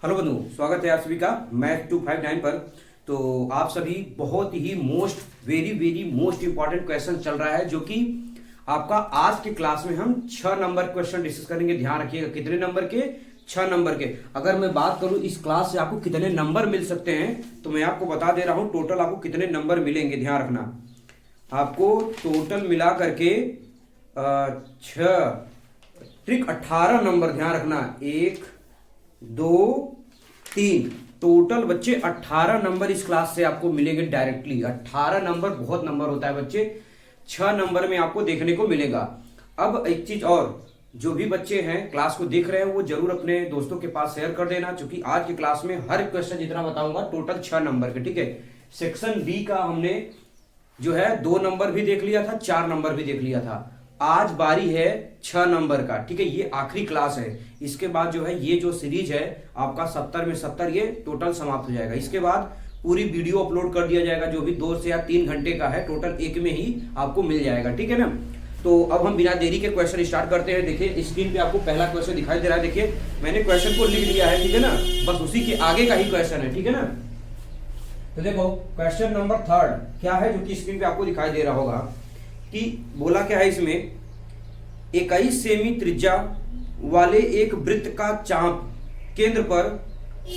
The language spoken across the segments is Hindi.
हेलो बंधु, स्वागत है आप सभी का मैथ 259 पर। तो आप सभी बहुत ही वेरी मोस्ट इंपॉर्टेंट क्वेश्चन चल रहा है, जो कि आपका आज के क्लास में हम 6 नंबर क्वेश्चन डिस्कस करेंगे। ध्यान रखिएगा, कितने नंबर के? 6 नंबर के। अगर मैं बात करूं इस क्लास से आपको कितने नंबर मिल सकते हैं, तो मैं आपको बता दे रहा हूं टोटल आपको कितने नंबर मिलेंगे। ध्यान रखना, आपको टोटल मिला करके 6 ट्रिक 18 नंबर। ध्यान रखना, 1 2 3 टोटल बच्चे 18 नंबर इस क्लास से आपको मिलेंगे डायरेक्टली। 18 नंबर बहुत नंबर होता है बच्चे, 6 नंबर में आपको देखने को मिलेगा। अब एक चीज और, जो भी बच्चे हैं क्लास को देख रहे हैं वो जरूर अपने दोस्तों के पास शेयर कर देना, क्योंकि आज की क्लास में हर क्वेश्चन जितना बताऊंगा टोटल 6 नंबर के। ठीक है, सेक्शन बी का हमने जो है 2 नंबर भी देख लिया था, 4 नंबर भी देख लिया था। आज बारी है 6 नंबर का। ठीक है, ये आखिरी क्लास है। इसके बाद जो है ये जो सीरीज है आपका 70 में 70 ये टोटल समाप्त हो जाएगा। इसके बाद पूरी वीडियो अपलोड कर दिया जाएगा, जो भी 2 से या 3 घंटे का है, टोटल एक में ही आपको मिल जाएगा। ठीक है ना। तो अब हम बिना देरी के क्वेश्चन स्टार्ट करते हैं। देखिए स्क्रीन पे आपको पहला क्वेश्चन दिखाई दे रहा है। देखिए मैंने क्वेश्चन को लिख लिया है, ठीक है ना, बस उसी के आगे का ही क्वेश्चन है। ठीक है ना। तो देखो क्वेश्चन नंबर 3 क्या है, जो कि स्क्रीन पे आपको दिखाई दे रहा होगा कि बोला क्या है इसमें, 21 सेमी त्रिज्या वाले एक वृत्त का चाप केंद्र पर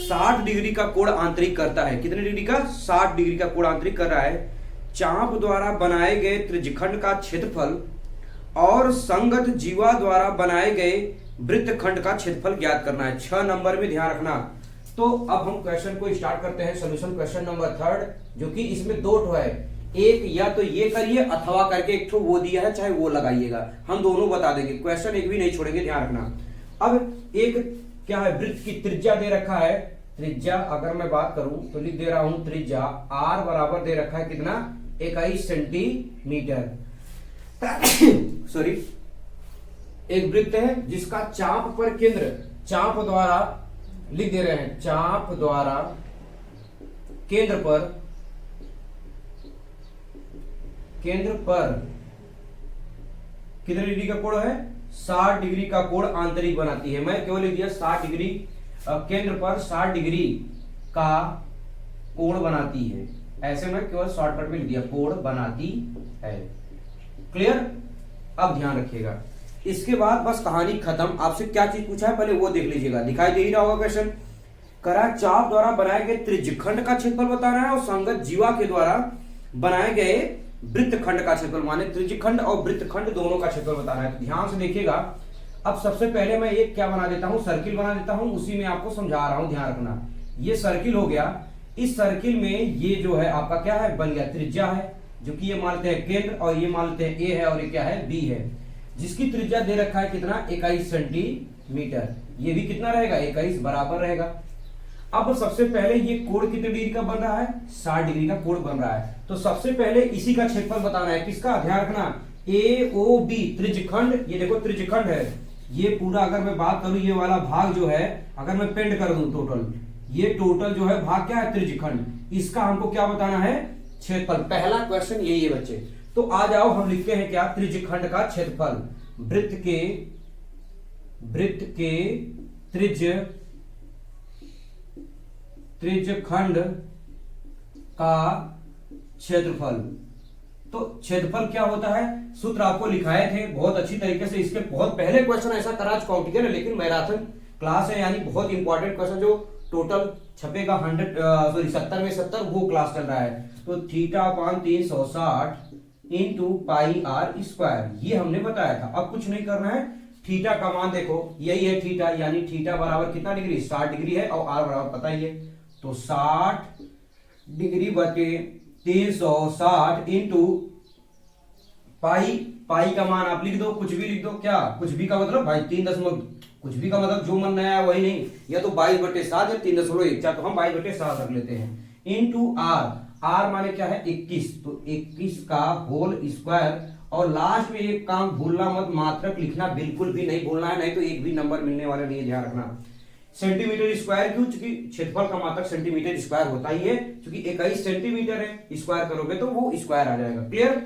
60 डिग्री का कोण आंतरिक करता है। कितने डिग्री का? 60 डिग्री का कोण आंतरिक कर रहा है। चाप द्वारा बनाए गए त्रिज्यखंड का क्षेत्रफल और संगत जीवा द्वारा बनाए गए वृत्तखंड का क्षेत्रफल ज्ञात करना है। 6 नंबर में। ध्यान रखना। तो अब हम क्वेश्चन को स्टार्ट करते हैं। सोल्यूशन क्वेश्चन नंबर 3, जो कि इसमें 2 ठो है, एक या तो ये करिए अथवा करके एक ठो वो दिया है, चाहे वो लगाइएगा, हम दोनों बता देंगे। क्वेश्चन एक भी नहीं छोड़ेंगे। ध्यान रखना। अब एक क्या है, वृत्त की त्रिज्या दे रखा है। त्रिज्या अगर मैं बात करूं तो लिख दे रहा हूं, त्रिज्या r बराबर दे रखा है कितना? 21 सेंटीमीटर। सॉरी, एक वृत्त है जिसका चाप पर केंद्र, चाप द्वारा लिख दे रहे हैं, चाप द्वारा केंद्र पर कितने डिग्री का कोण है? 60 डिग्री का कोण आंतरिक बनाती है। मैं केवल लिख दिया 60 डिग्री, केंद्र पर 60 डिग्री का कोण बनाती है। ऐसे मैं केवल शॉर्टकट में लिख दिया, कोण बनाती है। क्लियर? अब ध्यान रखिएगा, इसके बाद बस कहानी खत्म। आपसे क्या चीज पूछा है पहले वो देख लीजिएगा, दिखाई दे ही रहा होगा क्वेश्चन। करा चाप द्वारा बनाए गए त्रिज्यखंड का क्षेत्रफल बताना है और संगत जीवा के द्वारा बनाए गए वृत्तखंड का क्षेत्रफल, माने त्रिज्यखंड और वृत्तखंड दोनों का क्षेत्रफल बताना है। तो ध्यान से देखिएगा। अब सबसे पहले मैं एक क्या बना देता हूं, सर्किल बना देता हूं, उसी में आपको समझा रहा हूं। ध्यान रखना, ये सर्किल हो गया। इस सर्किल में ये जो है आपका क्या है, बन गया त्रिज्या है, जो कि ये मानते हैं केंद्र, और ये मानते हैं ए है, और ये क्या है, बी है, जिसकी त्रिज्या दे रखा है कितना? 21 सेंटीमीटर। ये भी कितना रहेगा? 21 बराबर रहेगा। अब सबसे पहले ये कोण कितने डिग्री का बन रहा है? 60 डिग्री का कोण बन रहा है। तो सबसे पहले इसी का क्षेत्रफल बताना है। किसका? ध्यान रखना, ए ओ बी त्रिज्यखंड। ये देखो त्रिज्यखंड है, ये पूरा अगर मैं बात करूं, ये वाला भाग जो है अगर मैं पेंड कर दूं टोटल, ये टोटल जो है भाग क्या है? त्रिज्यखंड। इसका हमको क्या बताना है? क्षेत्रफल। पहला क्वेश्चन यही है बच्चे। तो आ जाओ हम लिखते हैं क्या? त्रिज्यखंड का क्षेत्रफल। वृत्त के त्रिज्यखंड का क्षेत्रफल। तो क्षेत्रफल क्या होता है? सूत्र आपको लिखाए थे बहुत अच्छी तरीके से, इसके बहुत पहले क्वेश्चन ऐसा करा चुका हूं, ठीक है ना। लेकिन मैराथन क्लास है, यानी बहुत इंपॉर्टेंट क्वेश्चन जो टोटल छपेगा 70 में 70, वो क्लास चल रहा है। तो θ/360 इंटू पाई आर स्क्वायर, ये हमने बताया था। अब कुछ नहीं करना है, थीटा का मान देखो, यही है थीटा, यानी थीटा बराबर कितना डिग्री? 60 डिग्री है, और आर बराबर पता ही है, तो 60 डिग्री बटे 360 इंटू पाई। पाई का मान आप लिख दो, कुछ भी लिख दो। क्या कुछ भी का मतलब भाई? 3 कुछ भी का मतलब जो मन में आया वही नहीं, या तो 22/7 या 3.1, तो हम 22/7 रख लेते हैं, इंटू आर। आर माने क्या है? 21, तो 21 का होल स्क्वायर। और लास्ट में एक काम भूलना मत, मात्रक लिखना बिल्कुल भी नहीं भूलना है, नहीं तो एक भी नंबर मिलने वाला नहीं है। ध्यान रखना, सेंटीमीटर स्क्वायर क्यों? क्योंकि क्षेत्रफल का मात्रक सेंटीमीटर स्क्वायर होता ही है, क्योंकि 21 सेंटीमीटर है, स्क्वायर करोगे तो वो स्क्वायर आ जाएगा। क्लियर?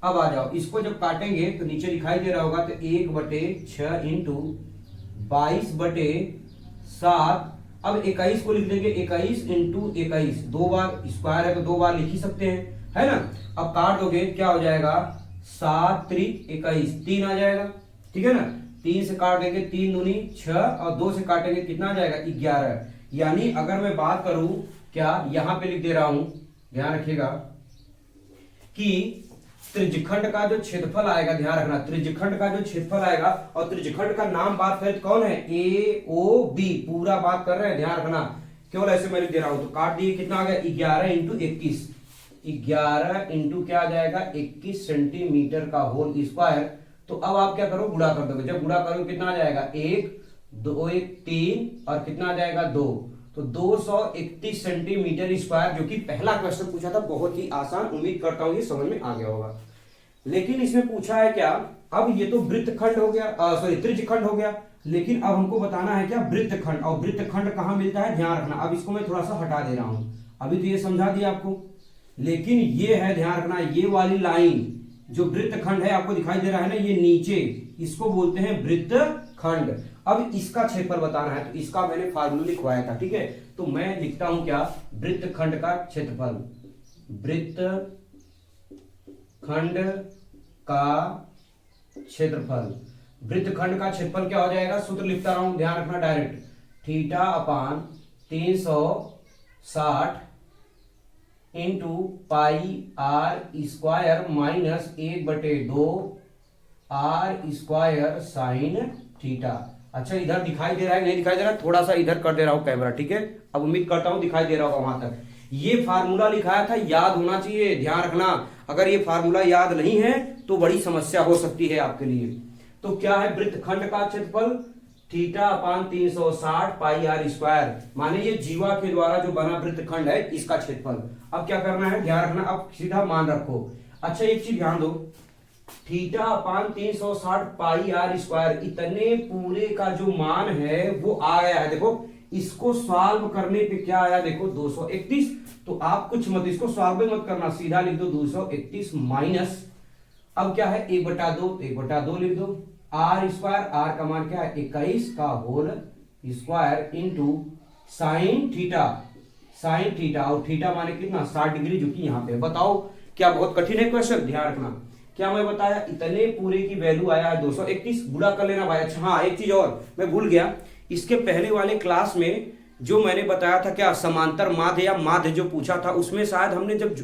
अब आ जाओ, इसको जब काटेंगे तो नीचे दिखाई दे रहा होगा, तो 1/6 इंटू 22/7 अब 21 को लिख देंगे 21 इंटू 21, 2 बार स्क्वायर है तो 2 बार लिख ही सकते हैं, है ना। अब काट दोगे क्या हो जाएगा, 7 त्रिक 21, 3 आ जाएगा, ठीक है ना। 3 से काट देंगे 3 दूनी 6 और 2 से काटेंगे कितना आ जाएगा 11। यानी अगर मैं बात करूं क्या, यहां पे लिख दे रहा हूं, ध्यान रखिएगा कि त्रिज्यखंड का जो क्षेत्रफल आएगा, ध्यान रखना त्रिज्यखंड का जो क्षेत्रफल आएगा, और त्रिज्यखंड का नाम बात करें तो कौन है, ए ओ बी, पूरा बात कर रहे हैं, ध्यान रखना। केवल ऐसे मैं लिख दे रहा हूं, तो काट दिए कितना आ गया 11 इंटू 21, 11 इंटू क्या आ जाएगा 21 सेंटीमीटर का होल स्क्वायर। तो अब आप क्या करो, गुणा कर दोगे, जब गुणा करोगे कितना आ जाएगा 1 2 1 3 और कितना आ जाएगा 2, तो 231 सेंटीमीटर स्क्वायर, जो कि पहला क्वेश्चन पूछा था, बहुत ही आसान, उम्मीद करता हूं ये समझ में आ गया होगा। लेकिन इसमें पूछा है क्या, अब ये तो वृत्तखंड हो गया, सॉरी त्रिज्यखंड हो गया, लेकिन अब हमको बताना है क्या वृत्तखंड, और वृत्तखंड कहां मिलता है, ध्यान रखना। अब इसको मैं थोड़ा सा हटा दे रहा हूं, अभी तो ये समझा दिया आपको, लेकिन ये है, ध्यान रखना, ये वाली लाइन जो वृत्तखंड है आपको दिखाई दे रहा है ना, ये नीचे, इसको बोलते हैं वृत्तखंड। अब इसका क्षेत्रफल बताना है, तो इसका मैंने फार्मूला लिखवाया था, ठीक है। तो मैं लिखता हूं क्या, वृत्तखंड का क्षेत्रफल, वृत्तखंड का क्षेत्रफल, वृत्तखंड का क्षेत्रफल क्या हो जाएगा, सूत्र लिखता रहा हूं, ध्यान रखना direct, theta upon 360 into pi r square minus 1/2 r square sine theta. अच्छा इधर दिखाई दे रहा है, नहीं दिखाई दे रहा, थोड़ा सा इधर कर दे रहा हूं कैमरा, ठीक है। अब उम्मीद करता हूं दिखाई दे रहा होगा वहां तक। ये फार्मूला लिखाया था, याद होना चाहिए, ध्यान रखना। अगर ये फार्मूला याद नहीं है तो बड़ी समस्या हो सकती है आपके लिए। तो क्या है वृत्तखंड का क्षेत्रफल, theta upon 360 pi r square, माने ये जीवा के द्वारा जो बना वृत्तखंड है इसका क्षेत्रफल। अब क्या करना है, ध्यान रखना, अब सीधा मान रखो। अच्छा एक चीज ध्यान दो, theta upon 360 pi r square, इतने पूरे का जो मान है वो आ गया है, देखो इसको सॉल्व करने पे क्या आया, देखो 231। तो आप कुछ मत इसको सॉल्व मत करना, सीधा लिख दो 231 माइनस, अब क्या है 1/2 लिख दो, आर स्क्वायर, आर का मान क्या है 21 का whole square into sine theta, और थीटा माने कितना 60 डिग्री, जो कि यहाँ पे। बताओ क्या बहुत कठिन है क्वेश्चन, ध्यान रखना। क्या मैं बताया, इतने पूरे की वैल्यू आया है 231, गुणा कर लेना भाई। अच्छा हाँ एक चीज और मैं भूल गया, इसके पहले वाले क्लास में जो मैंने बताया था क्या, समांतर माध्य या माध्य जो पूछा था, उसमें शायद हमने जब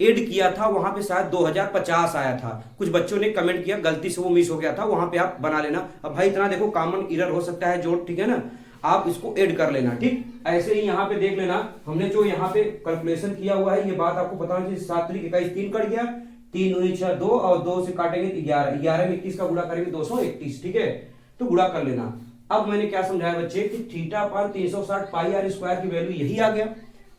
ऐड किया था वहां पे शायद 2050 आया था। कुछ बच्चों ने कमेंट किया, गलती से वो मिस हो गया था, वहां पे आप बना लेना। अब भाई इतना देखो कॉमन एरर हो सकता है जो, ठीक है ना, आप इसको ऐड कर लेना, ठीक। ऐसे ही यहाँ पे देख लेना, हमने जो यहाँ पे कैलकुलेशन किया हुआ है, ये बात आपको बताना चाहिए। 7 त्रिक 21, 3 कट गया, 3 दूनी 6 2 और 2 से काटेंगे 11 में 21 का गुणा करेंगे 231, ठीक है। तो गुणा कर लेना। अब मैंने क्या समझाया बच्चे कि theta upon 360 pi r square की वैल्यू यही आ गया।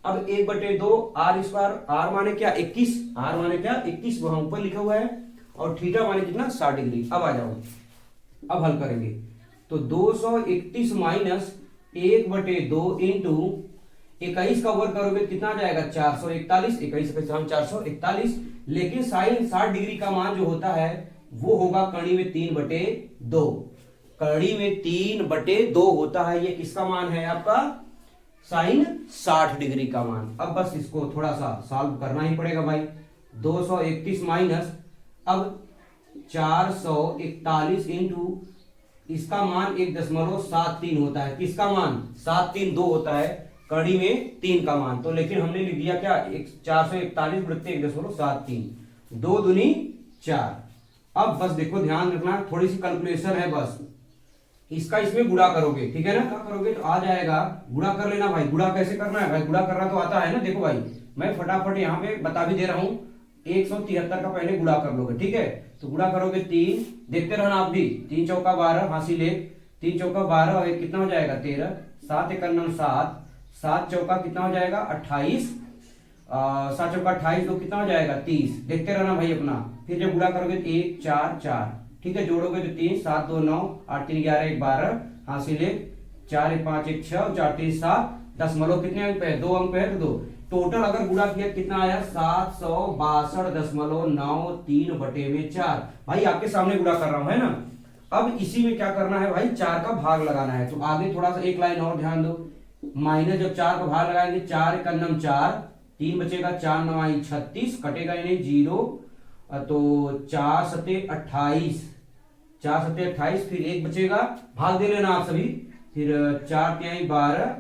अब 1/2 आर स्क्वायर, आर माने क्या 21, आर माने क्या 21 वहां ऊपर लिखा हुआ है, और थीटा माने कितना 60 डिग्री। अब आ जाओ, अब हल करेंगे, तो 231 माइनस 1/2 इंटू 21 का वर्ग करोगे कितना आ जाएगा 441, 21 पे 441, लेकिन साइन 60 डिग्री का मान जो होता है वो होगा कड़ी में 3/2, कड़ी में 3/2 होता है। ये किसका मान है आपका, साइन 60 डिग्री का मान। अब बस इसको थोड़ा सा सॉल्व करना ही पड़ेगा भाई। 231 माइनस, अब 441 इंटू इसका मान 1.73 होता है, किसका मान 732 होता है, कड़ी में 3 का मान। तो लेकिन हमने लिख दिया क्या 441 बटे 1.73, 2 दूनी 4। अब बस देखो ध्यान रखना, थोड़ी सी कैलकुलेशन है बस, इसका इसमें गुणा करोगे, ठीक है ना, गुणा करोगे तो आ जाएगा, गुणा कर लेना भाई। गुणा कैसे करना है भाई, गुणा करना तो आता है ना, देखो भाई मैं फटाफट यहाँ पे बता भी दे रहा हूँ। 173 का पहले गुणा कर लोगे, ठीक है। तो गुणा करोगे 3, देखते रहना आप भी, 3 चौका 12 हासिल 1, 3 चौका 12 और 1 कितना हो जाएगा 13, 7 1 9 7, 7 चौका कितना हो जाएगा 28, 7 चौका 28, तो कितना हो जाएगा 30। देखते रहना भाई अपना, फिर जब गुणा करोगे 1 4 4, ठीक है, जोड़ोगे तो 3 7 2 9 8 3 11 1 12 हासिल 1, 4 1 5 1 6 4 3 7, दशमलव कितने अंक पे है 2 अंक पे है, तो 2। टोटल अगर गुणा किया कितना आया 762.93 बटे में 4। भाई आपके सामने गुणा कर रहा हूं, है ना। अब इसी में क्या करना है भाई, 4 का भाग लगाना है। तो आगे थोड़ा सा एक लाइन और ध्यान दो, माइनस जब 4 का भाग लगाएंगे 4 एक अन्नम 4, 3 बचेगा 4 9 36, कटेगा ही नहीं 0, तो 4 सते 28, 4 सते 28, फिर 1 बचेगा, भाग दे लेना आप सभी, फिर 4 तिहाई 12,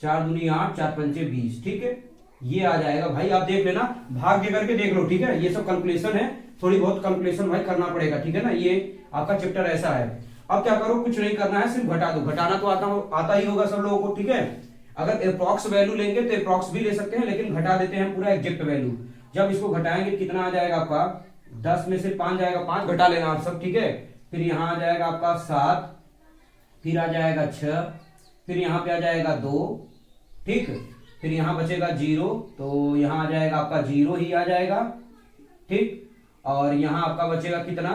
4 दूनी 8, 4 पंचे 20, ठीक है। ये आ जाएगा भाई, आप देख लेना, भाग दे करके देख लो, ठीक है। ये सब कैलकुलेशन है, थोड़ी बहुत कैलकुलेशन भाई करना पड़ेगा, ठीक है ना। ये आपका चैप्टर ऐसा है। अब क्या करो, कुछ नहीं करना है, सिर्फ घटा दो। घटाना तो आता ही होगा सब लोगों को, ठीक है। अगर अप्रॉक्स वैल्यू लेंगे तो अप्रॉक्स भी ले सकते हैं, लेकिन घटा देते हैं पूरा एग्जैक्ट वैल्यू। जब इसको घटाएंगे कितना आ जाएगा आपका, 10 में से 5 जाएगा, 5 घटा लेना आप सब, ठीक है। फिर यहां आ जाएगा आपका 7, फिर आ जाएगा 6, फिर यहां पे आ जाएगा 2, ठीक। फिर यहां बचेगा 0, तो यहां आ जाएगा आपका 0 ही आ जाएगा, ठीक। और यहां आपका बचेगा कितना,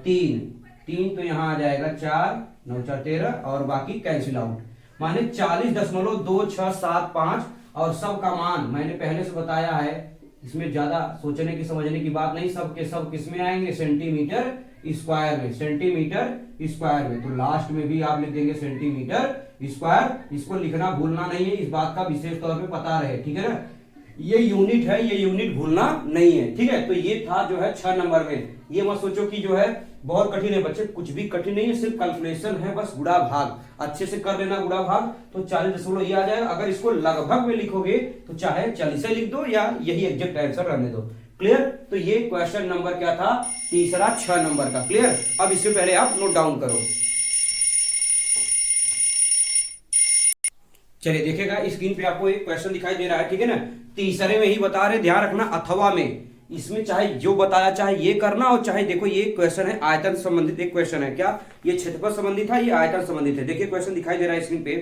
3, तो यहां आ जाएगा 4, 9 4 13, और बाकी कैंसिल आउट, माने 40.2675। और सब का मान मैंने पहले से बताया है, इसमें ज्यादा सोचने की समझने की बात नहीं, सब के सब किस में आएंगे, सेंटीमीटर स्क्वायर में, सेंटीमीटर स्क्वायर में। तो लास्ट में भी आप लिख देंगे सेंटीमीटर स्क्वायर, इसको लिखना भूलना नहीं है, इस बात का विशेष तौर पे पता रहे, ठीक है ना। ये यूनिट है, ये यूनिट भूलना नहीं है, ठीक है। तो ये था जो है 6 नंबर में। ये मत सोचो कि जो है बहुत कठिन है बच्चे, कुछ भी कठिन नहीं है, सिर्फ कैलकुलेशन है, बस गुणा भाग अच्छे से कर लेना, गुणा भाग तो 40 ये आ जाएगा। अगर इसको लगभग में लिखोगे तो चाहे 40 लिख दो या यही एग्जैक्ट आंसर रहने दो, क्लियर। तो ये क्वेश्चन नंबर क्या था, तीसरा 6 नंबर का, क्लियर। अब इससे पहले आप नोट डाउन करो। चलिए देखिएगा, स्क्रीन पे आपको एक क्वेश्चन दिखाई दे रहा है, ठीक है ना। तीसरे में ही बता रहे, ध्यान रखना, अथवा में, इसमें चाहे जो बताया चाहे ये करना, और चाहे देखो ये क्वेश्चन है आयतन संबंधित एक क्वेश्चन है, क्या ये क्षेत्रफल संबंधित था, ये आयतन संबंधित है। देखिए क्वेश्चन दिखाई दे रहा है स्क्रीन पे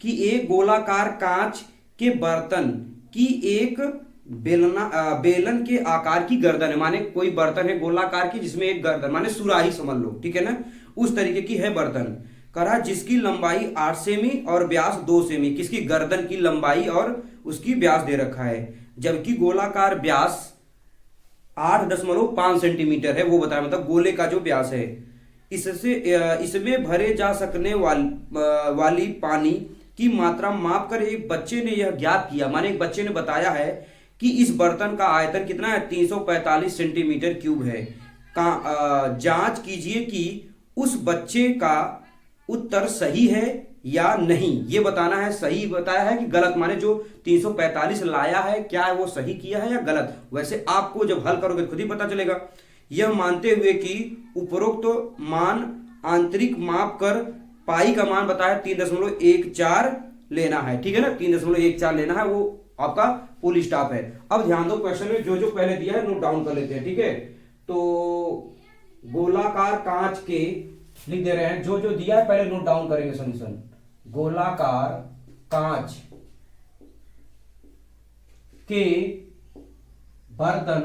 कि एक गोलाकार कांच के बर्तन की एक बेलन के आकार की गर्दन है, माने कोई बर्तन है गोलाकार की जिसमें एक गर्दन माने सुराही समझ लो, ठीक है ना, उस तरीके की है बर्तन, करा जिसकी लंबाई 8 सेमी और व्यास 2 सेमी, किसकी गर्दन की लंबाई और उसकी व्यास दे रखा है, जबकि गोलाकार व्यास 8.5 सेंटीमीटर है, वो बताया, मतलब गोले का जो व्यास है। इससे इसमें भरे जा सकने वाली पानी की मात्रा माप कर एक बच्चे ने यह ज्ञात किया, माने एक बच्चे ने बताया है कि इस बर्तन का आयतन कितना है, 345 सेंटीमीटर क्यूब है। जांच कीजिए कि उस बच्चे का उत्तर सही है या नहीं, ये बताना है, सही बताया है कि गलत, माने जो 345 लाया है क्या वो सही किया है या गलत। वैसे आपको जब हल करोगे खुद ही पता चलेगा। यह मानते हुए कि उपरोक्त तो मान आंतरिक माप कर पाई का मान बताया 3.14 लेना है, ठीक है ना, 3.14 लेना है, वो आपका फुल स्टॉप है। अब ध्यान दो, क्वेश्चन में जो जो पहले दिया है नोट डाउन कर लेते हैं, ठीक है। तो गोलाकार कांच के लिख दे रहे हैं, जो जो दिया है पहले नोट डाउन करेंगे सॉल्यूशन। गोलाकार कांच के बर्तन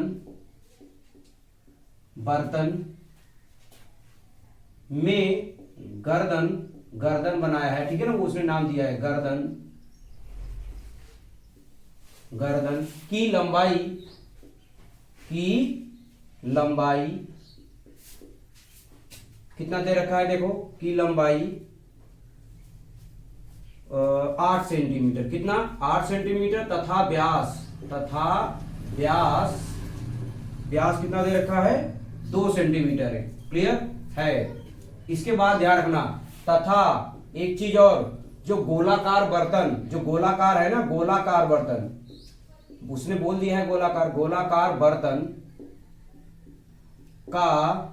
में गर्दन बनाया है, ठीक है ना, वो उसने नाम दिया है गर्दन की लंबाई कितना दे रखा है, देखो की लंबाई 8 सेंटीमीटर, कितना 8 सेंटीमीटर, तथा व्यास कितना दे रखा है, 2 सेंटीमीटर है, क्लियर है। इसके बाद ध्यान रखना, तथा एक चीज और, जो गोलाकार बर्तन, जो गोलाकार है ना, गोलाकार बर्तन, उसने बोल दिया है गोलाकार बर्तन का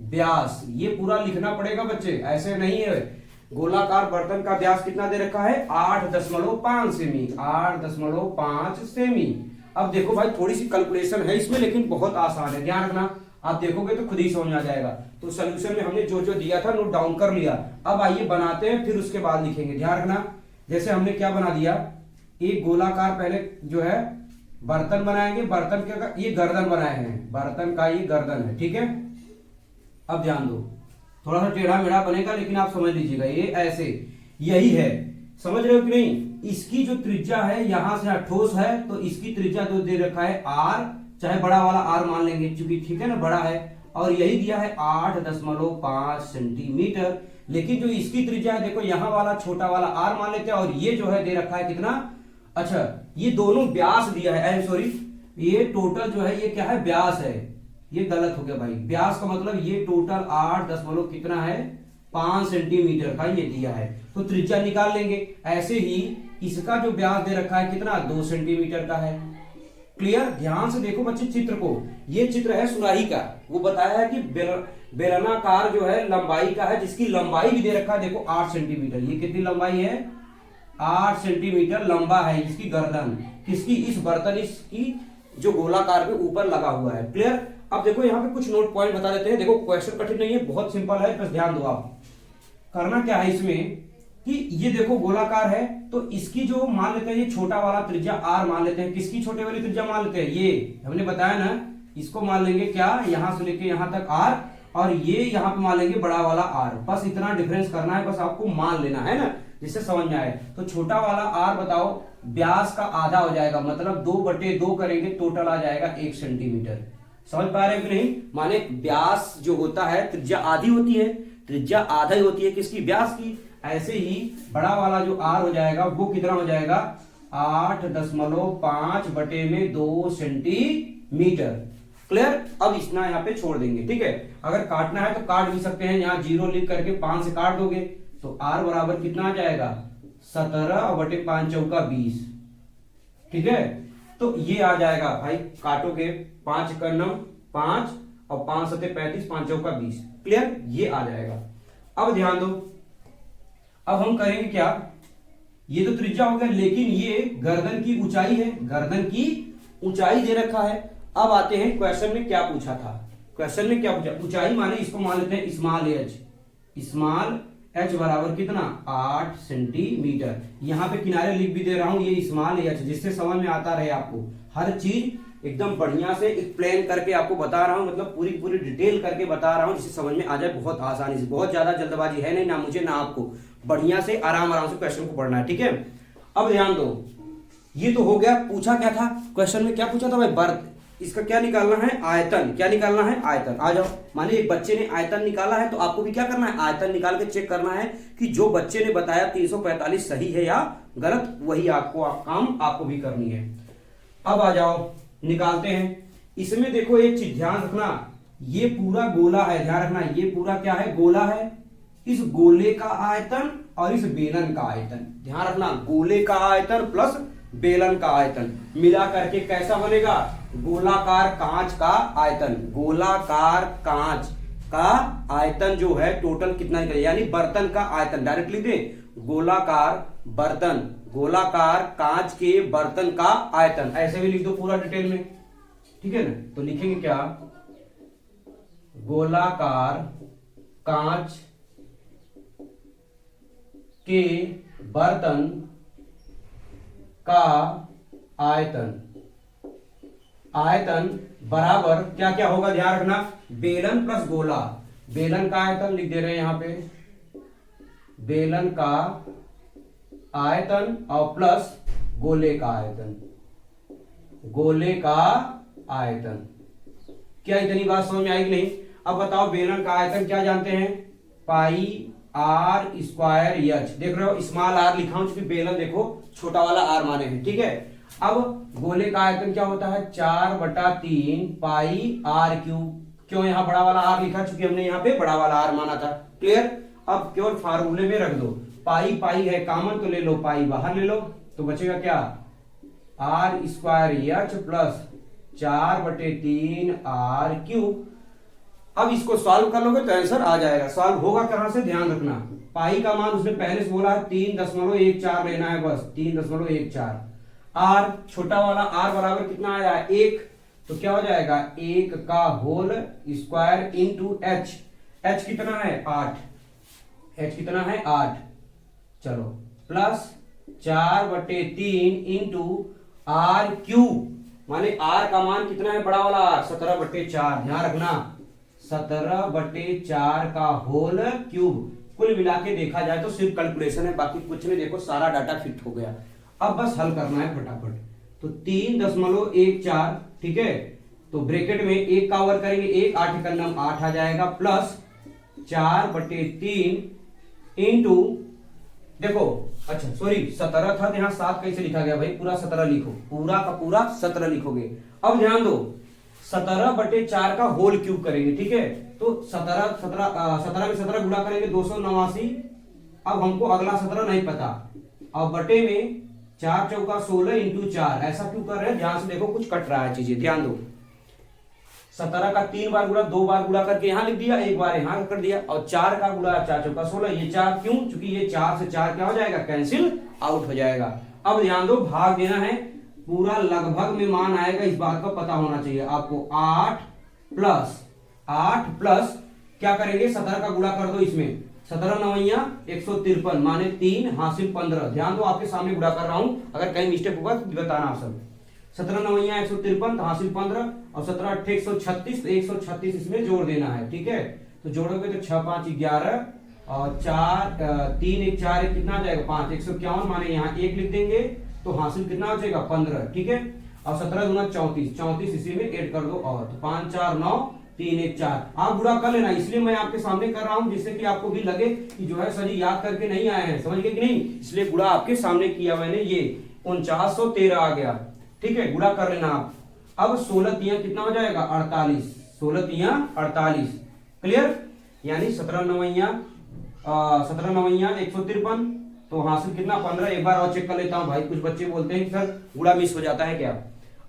व्यास, ये पूरा लिखना पड़ेगा बच्चे, ऐसे नहीं है। गोलाकार बर्तन का व्यास कितना दे रखा है, 8.5 सेमी, 8.5 सेमी। अब देखो भाई थोड़ी सी कैलकुलेशन है इसमें, लेकिन बहुत आसान है, ध्यान रखना, आप देखोगे तो खुद ही समझ आ जाएगा। तो सोल्यूशन में हमने जो जो दिया था नोट डाउन कर लिया। अब आइए बनाते हैं, फिर उसके बाद लिखेंगे, ध्यान रखना। जैसे हमने क्या बना दिया, एक गोलाकार पहले जो है बर्तन बनाएंगे, बर्तन का ये गर्दन बनाए हैं, बर्तन का ये गर्दन है, ठीक है। अब ध्यान दो, थोड़ा सा टेढ़ा मेढ़ा बनेगा, लेकिन आप समझ लीजिएगा, ये ऐसे यही है, समझ रहे हो कि नहीं। इसकी जो त्रिज्या है यहां से ठोस है, तो इसकी त्रिज्या तो दे रखा है r, चाहे बड़ा वाला r मान लेंगे, क्योंकि ठीक है ना, बड़ा है और यही दिया है 8.5 सेंटीमीटर। लेकिन जो इसकी त्रिज्या है देखो, यहाँ वाला छोटा वाला r मान लेते हैं और ये जो है दे रखा है कितना, अच्छा ये दोनों व्यास दिया है, सॉरी ये टोटल जो है ये क्या है, व्यास है, ये गलत हो गया भाई। व्यास का मतलब ये टोटल 8 दशमलव कितना है 5 सेंटीमीटर का ये दिया है, तो त्रिज्या निकाल लेंगे। ऐसे ही इसका जो व्यास दे रखा है कितना, 2 सेंटीमीटर का है। क्लियर, ध्यान से देखो बच्चे चित्र को, ये चित्र है सुराही का, वो बताया है कि बेलनाकार जो है लंबाई का है, जिसकी लंबाई भी दे रखा है देखो 8 सेंटीमीटर। ये कितनी लंबाई है, 8 सेंटीमीटर लंबा है इसकी गर्दन, किसकी, इस बर्तन इसकी जो गोलाकार के ऊपर लगा हुआ है। क्लियर। अब देखो यहाँ पे कुछ नोट पॉइंट बता देते हैं। देखो क्वेश्चन कठिन नहीं है, बहुत सिंपल है, बस ध्यान दो। आप करना क्या है इसमें कि ये देखो गोलाकार है, तो इसकी जो मान लेते हैं ये छोटा वाला त्रिज्या r मान लेते हैं। किसकी छोटे वाली त्रिज्या मान लेते हैं, ये हमने बताया ना, इसको मान लेंगे क्या, यहां से लेके यहां तक r, और ये यहां पे मान लेंगे बड़ा वाला r। बस इतना डिफरेंस करना है, बस आपको मान लेना है ना, जिससे समझ में आए। तो छोटा वाला r बताओ व्यास का आधा हो जाएगा, मतलब 2/2 करेंगे, टोटल आ जाएगा 1 सेंटीमीटर। समझ पा रहे हो कि नहीं, माने व्यास जो होता है त्रिज्या आधी होती है, त्रिज्या आधा ही होती है किसकी, व्यास की। ऐसे ही बड़ा वाला जो r हो जाएगा वो कितना हो जाएगा, 8.5/2 सेंटीमीटर। क्लियर। अब इतना यहाँ पे छोड़ देंगे, ठीक है। अगर काटना है तो काट भी सकते हैं, यहाँ 0 लिख करके 5 से काट दोगे तो r बराबर कितना आ जाएगा, 17/5 चौका 20, ठीक है। तो ये आ जाएगा भाई, काटोगे 5 का 9 5 और 5 7 35, 5 चौका 20। क्लियर, ये आ जाएगा। अब ध्यान दो, अब हम करेंगे क्या, ये तो त्रिज्या हो गया, लेकिन ये गर्दन की ऊंचाई है, गर्दन की ऊंचाई दे रखा है। अब आते हैं क्वेश्चन में क्या पूछा था, क्वेश्चन में क्या पूछा, ऊंचाई माने इसको मान लेते हैं स्मॉल h बराबर कितना, 8 सेंटीमीटर। यहां पे किनारे लिख भी दे रहा हूं, ये स्मॉल h, जिससे समझ में आता रहे आपको, हर चीज एकदम बढ़िया से एक्सप्लेन करके आपको बता रहा हूं, मतलब पूरी डिटेल करके बता रहा हूं, जिससे समझ में आ जाए बहुत आसानी से। बहुत ज्यादा जल्दबाजी है नहीं, ना मुझे ना आपको, बढ़िया से आराम से क्वेश्चन को पढ़ना है, ठीक है। अब ध्यान दो, ये तो हो गया, पूछा क्या था क्वेश्चन में, क्या पूछा था भाई, बर्थ, इसका क्या निकालना है, आयतन। क्या निकालना है, आयतन। आ जाओ, माने एक बच्चे ने आयतन निकाला है, तो आपको भी क्या करना है, आयतन निकाल के चेक करना है कि जो बच्चे ने बताया 345 सही है या गलत, वही आपको काम आपको भी करनी है। अब आ जाओ, निकालते हैं। इसमें देखो एक चीज ध्यान रखना, ये पूरा गोला है, ध्यान रखना, ये पूरा क्या है, गोला है। इस गोले का आयतन और इस बेलन का आयतन, ध्यान रखना, गोले का आयतन प्लस बेलन का आयतन मिला करके कैसा बनेगा, गोलाकार कांच का आयतन। गोलाकार कांच का आयतन जो है टोटल कितना निकले, यानी बर्तन का आयतन, डायरेक्ट लिख दे, गोलाकार बर्तन, गोलाकार कांच के बर्तन का आयतन, ऐसे भी लिख दो पूरा डिटेल में, ठीक है ना। तो लिखेंगे क्या, गोलाकार कांच के बर्तन का आयतन, आयतन बराबर क्या क्या होगा, ध्यान रखना, बेलन प्लस गोला। बेलन का आयतन लिख दे रहे हैं यहां पे, बेलन का आयतन और प्लस गोले का आयतन, गोले का आयतन। क्या इतनी बात समझ में आएगी नहीं। अब बताओ, बेलन का आयतन क्या जानते हैं, पाई r स्क्वायर h, देख रहे हो स्मॉल r लिखा हूं, क्योंकि बेलन देखो छोटा वाला r माने हैं, ठीक है। अब गोले का आयतन क्या होता है, 4/3 पाई r क्यूब। क्यों यहाँ बड़ा वाला r लिखा, चूंकि हमने यहाँ पे बड़ा वाला r माना था। क्लियर। अब केवल फार्मूले में रख दो, पाई पाई है कॉमन, तो ले लो, पाई बाहर ले लो, तो बचेगा क्या, r square h plus 4/3 r cube. अब इसको सॉल्व कर लोगे तो आंसर आ जाएगा। सॉल्व होगा कहां से, ध्यान रखना, पाई का मान उसने पहले से बोला है 3.14 लेना है, बस 3.14। r छोटा वाला r बराबर कितना आया, 1, तो क्या हो जाएगा, 1 का whole square into h। h कितना है, 8, h कितना है, 8, चलो, प्लस 4/3 इंटू r क्यूब, माने r का मान कितना है, बड़ा वाला r 17/4, ध्यान रखना, 17/4 का होल क्यूब। कुल मिला के देखा जाए तो सिर्फ कैलकुलेशन है, बाकी कुछ नहीं, देखो सारा डाटा फिट हो गया। अब बस हल करना है फटाफट। तो 3.14, ठीक है, तो ब्रैकेट में 1 का ओवर करेंगे 1, 8 का नम 8 आ जाएगा, प्लस 4/3 इंटू, देखो अच्छा सॉरी 17 था, यहाँ 7 कैसे लिखा गया भाई, पूरा 17 लिखो, पूरा का पूरा 17 लिखोगे। अब ध्यान दो 17/4 का होल क्यूब करेंगे, ठीक है, तो 17 में 17 गुणा करेंगे 289। अब हमको अगला 17 नहीं पता, अब बटे में 4 चौका 16 इंटू 4, ऐसा क्यों कर रहे हैं, ध्यान से देखो कुछ कट रहा है चीजें, ध्यान दो। 17 का 3 बार गुणा, 2 बार गुणा करके यहां लिख दिया, 1 बार यहां कर दिया, और 4 का गुणा 4 चौका 16, ये 4 क्यों, क्योंकि ये 4 से 4 क्या हो जाएगा, कैंसिल आउट हो जाएगा। अब ध्यान दो भाग देना है, पूरा लगभग में मान आएगा, इस बात का पता होना चाहिए आपको। 8 प्लस क्या करेंगे, 17 का गुणा कर दो इसमें, 17 9 153 माने 3 हासिल 15। ध्यान दो आपके सामने गुणा कर रहा हूं, अगर कहीं मिस्टेक होगा तो बताना आप सब। 17 9 153 हासिल 15 और 17 8 136, 136 इसमें जोड़ देना है, ठीक है। तो जोड़ोगे तो 6 5 11 और 4 3 1 4 1 कितना आ जाएगा 5, 151 माने यहाँ 1 लिख देंगे तो हासिल कितना हो जाएगा 15, ठीक है। और 17 दूना 34, 34 इसी में ऐड कर दो, और तो 5 4 9 3 1 4। आप गुणा कर लेना, इसलिए मैं आपके सामने कर रहा हूं जिससे कि आपको भी लगे कि जो है सर याद करके नहीं आए हैं, समझ गए कि नहीं, इसलिए गुणा आपके सामने किया मैंने, ये 4913 आ गया, ठीक है, गुणा कर लेना आप। अब 16 तिया कितना हो जाएगा 48, 16 तिया 48, क्लियर, यानी 17 9 153, तो हासिल कितना 15। एक बार और चेक कर लेता हूं भाई, कुछ बच्चे बोलते हैं कि सर गुणा मिस हो जाता है क्या।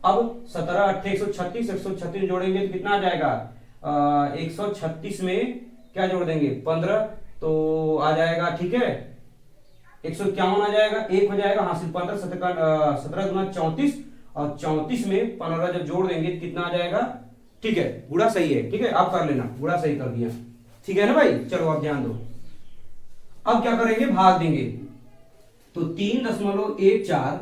अब 17 8 136, 136 जोड़ेंगे तो कितना आ जाएगा 136 में क्या जोड़ देंगे 15, तो आ जाएगा, ठीक है, 151 आ जाएगा, 1 हो जाएगा, हासिल 15, 17 गुना 34 और 34 में 15 जब जोड़ देंगे कितना आ जाएगा, ठीक है, गुणा सही है, ठीक है, आप कर लेना, गुणा सही कर दिया, ठीक है ना भाई। चलो आप ध्यान दो, अब क्या करेंगे, भाग देंगे, तो 3.14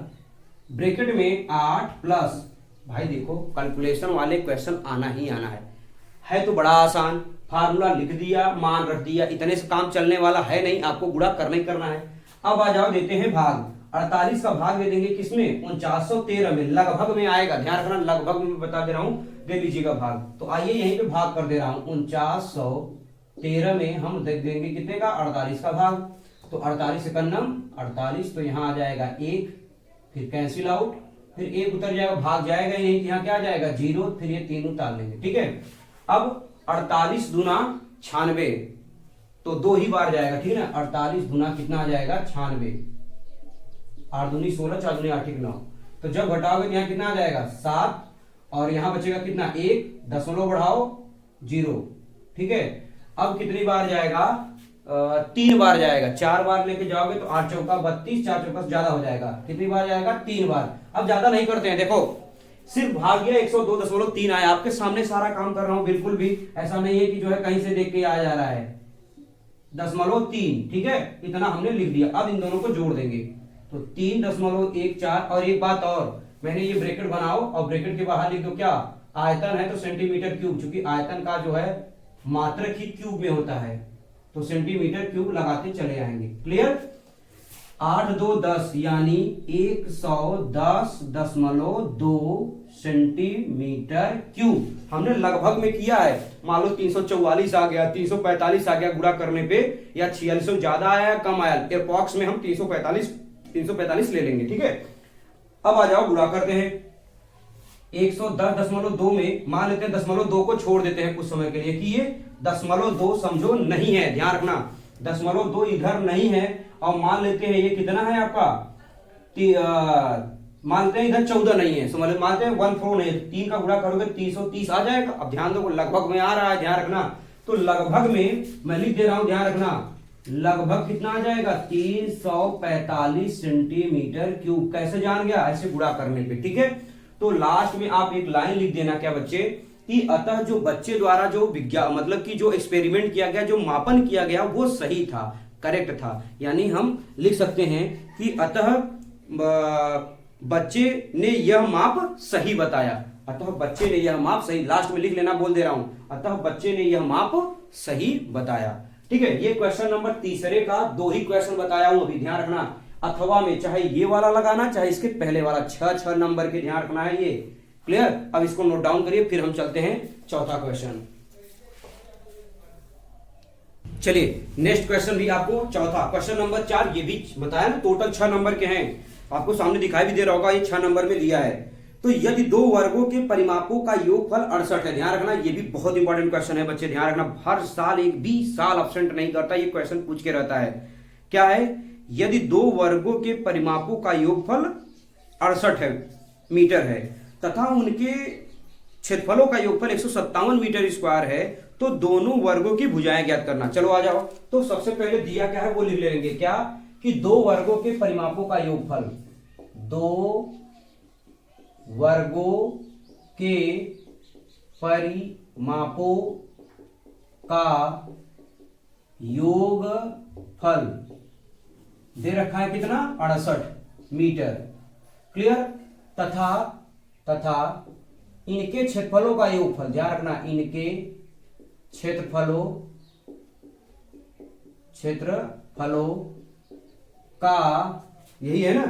ब्रैकेट में 8 प्लस, भाई देखो कैलकुलेशन वाले क्वेश्चन आना ही आना है तो बड़ा आसान, फार्मूला लिख दिया, मान रख दिया, इतने से काम चलने वाला है नहीं, आपको गुणा करना ही करना है। अब आ जाओ देते हैं भाग, 48 का भाग दे देंगे किसमें 4913 में, लगभग में आएगा, ध्यान रखना लगभग में बता दे रहा हूं, दे लीजिएगा भाग। तो आइए यहीं पे भाग कर दे रहा हूं, 4913 में हम देख देंगे कितने का 48 का भाग, तो 48 एकन्नम 48, तो यहाँ आ जाएगा 1, फिर कैंसिल आउट, फिर 1 उतर जाएगा, भाग जाएगा ही नहीं, यहाँ क्या आ जाएगा 0, फिर ये 3 उतार लेंगे, ठीक है। अब 48 दूना 96, तो 2 ही बार जाएगा, ठीक है ना, 48 दूना कितना आ जाएगा 96, 8 दूनी 16, 4 दूनी 8 9, तो जब घटाओगे तो यहाँ कितना आ जाएगा 7, और यहाँ बचेगा कितना 1, दशमलव बढ़ाओ 0, ठीक है। अब कितनी बार जाएगा 3 बार जाएगा, 4 बार लेके जाओगे तो 8 चौका 32, 4 चौका ज्यादा हो जाएगा, कितनी बार जाएगा 3 बार। अब ज्यादा नहीं करते हैं, देखो सिर्फ भाग गया 102.3 आया, आपके सामने सारा काम कर रहा हूं, बिल्कुल भी ऐसा नहीं है कि जो है कहीं से देख के आ जा रहा है, 0.3, ठीक है, इतना हमने लिख दिया। अब इन दोनों को जोड़ देंगे तो 3.14, और एक बात और, मैंने ये ब्रैकेट बनाओ और ब्रैकेट के बाहर लिख दो क्या, आयतन है तो सेंटीमीटर क्यूब, क्योंकि आयतन का जो है मात्रक ही क्यूब में होता है, तो सेंटीमीटर क्यूब लगाते चले आएंगे, क्लियर। 8 2 10 यानी 110.2 सेंटीमीटर क्यूब हमने लगभग में किया है। मान लो 344 आ गया, 345 आ गया गुणा करने पे, या 4600 ज्यादा आया कम आया, एयरपॉक्स में हम 345 ले लेंगे, ठीक है। अब आ जाओ गुणा करते हैं, 110.2 में मान लेते हैं 0.2 को छोड़ देते हैं कुछ समय के लिए, कि ये 0.2 समझो नहीं है, ध्यान रखना 0.2 इधर नहीं है, और मान लेते हैं ये कितना है आपका, मानते हैं इधर 14 नहीं है, समझ मानते हैं 1/4 नहीं है, 3 का गुणा करोगे 330 आ जाएगा। अब ध्यान दो लगभग में आ रहा है, ध्यान रखना, तो लगभग में मैं लिख दे रहा हूं, ध्यान रखना, लगभग कितना आ जाएगा 345 सेंटीमीटर क्यूब। कैसे जान गया, ऐसे गुणा करने पे, ठीक है। तो लास्ट में आप एक लाइन लिख देना क्या बच्चे, कि अतः जो बच्चे द्वारा जो विज्ञान मतलब कि जो एक्सपेरिमेंट किया गया, जो मापन किया गया वो सही था, करेक्ट था, यानी हम लिख सकते हैं कि अतः बच्चे ने यह माप सही बताया, अतः बच्चे ने यह माप सही, लास्ट में लिख लेना, बोल दे रहा हूं, अतः बच्चे ने यह माप सही बताया, ठीक है। ये क्वेश्चन नंबर तीसरे का 2 ही क्वेश्चन बताया हूं अभी, ध्यान रखना, अथवा में चाहे ये वाला लगाना चाहे इसके पहले वाला, 6 नंबर के ध्यान रखना है, ये क्लियर? अब इसको नोट डाउन करिए, फिर हम चलते हैं चौथा क्वेश्चन। चलिए नेक्स्ट क्वेश्चन भी आपको चौथा, क्वेश्चन नंबर 4, ये भी बताया ना टोटल 6 नंबर के हैं, आपको सामने दिखाई भी दे रहा होगा, ये 6 नंबर में दिया है। तो यदि दो वर्गों के परिमापों का योगफल 68 है, ध्यान रखना, ये भी बहुत इंपॉर्टेंट क्वेश्चन है बच्चे, ध्यान रखना, हर साल एक भी साल अब्सेंट नहीं करता, ये क्वेश्चन पूछ के रहता है। क्या है? यदि दो वर्गों के परिमापों का योगफल 68 है मीटर है तथा उनके क्षेत्रफलों का योगफल 157 मीटर स्क्वायर है, तो दोनों वर्गों की भुजाएं ज्ञात करना। चलो आ जाओ। तो सबसे पहले दिया क्या है वो लिख लेंगे, क्या कि दो वर्गों के परिमापों का योगफल, दो वर्गों के परिमापों का योगफल दे रखा है कितना, 68 मीटर, क्लियर, तथा इनके क्षेत्रफलों का योगफल, ध्यान रखना, इनके क्षेत्रफलों का, यही है ना,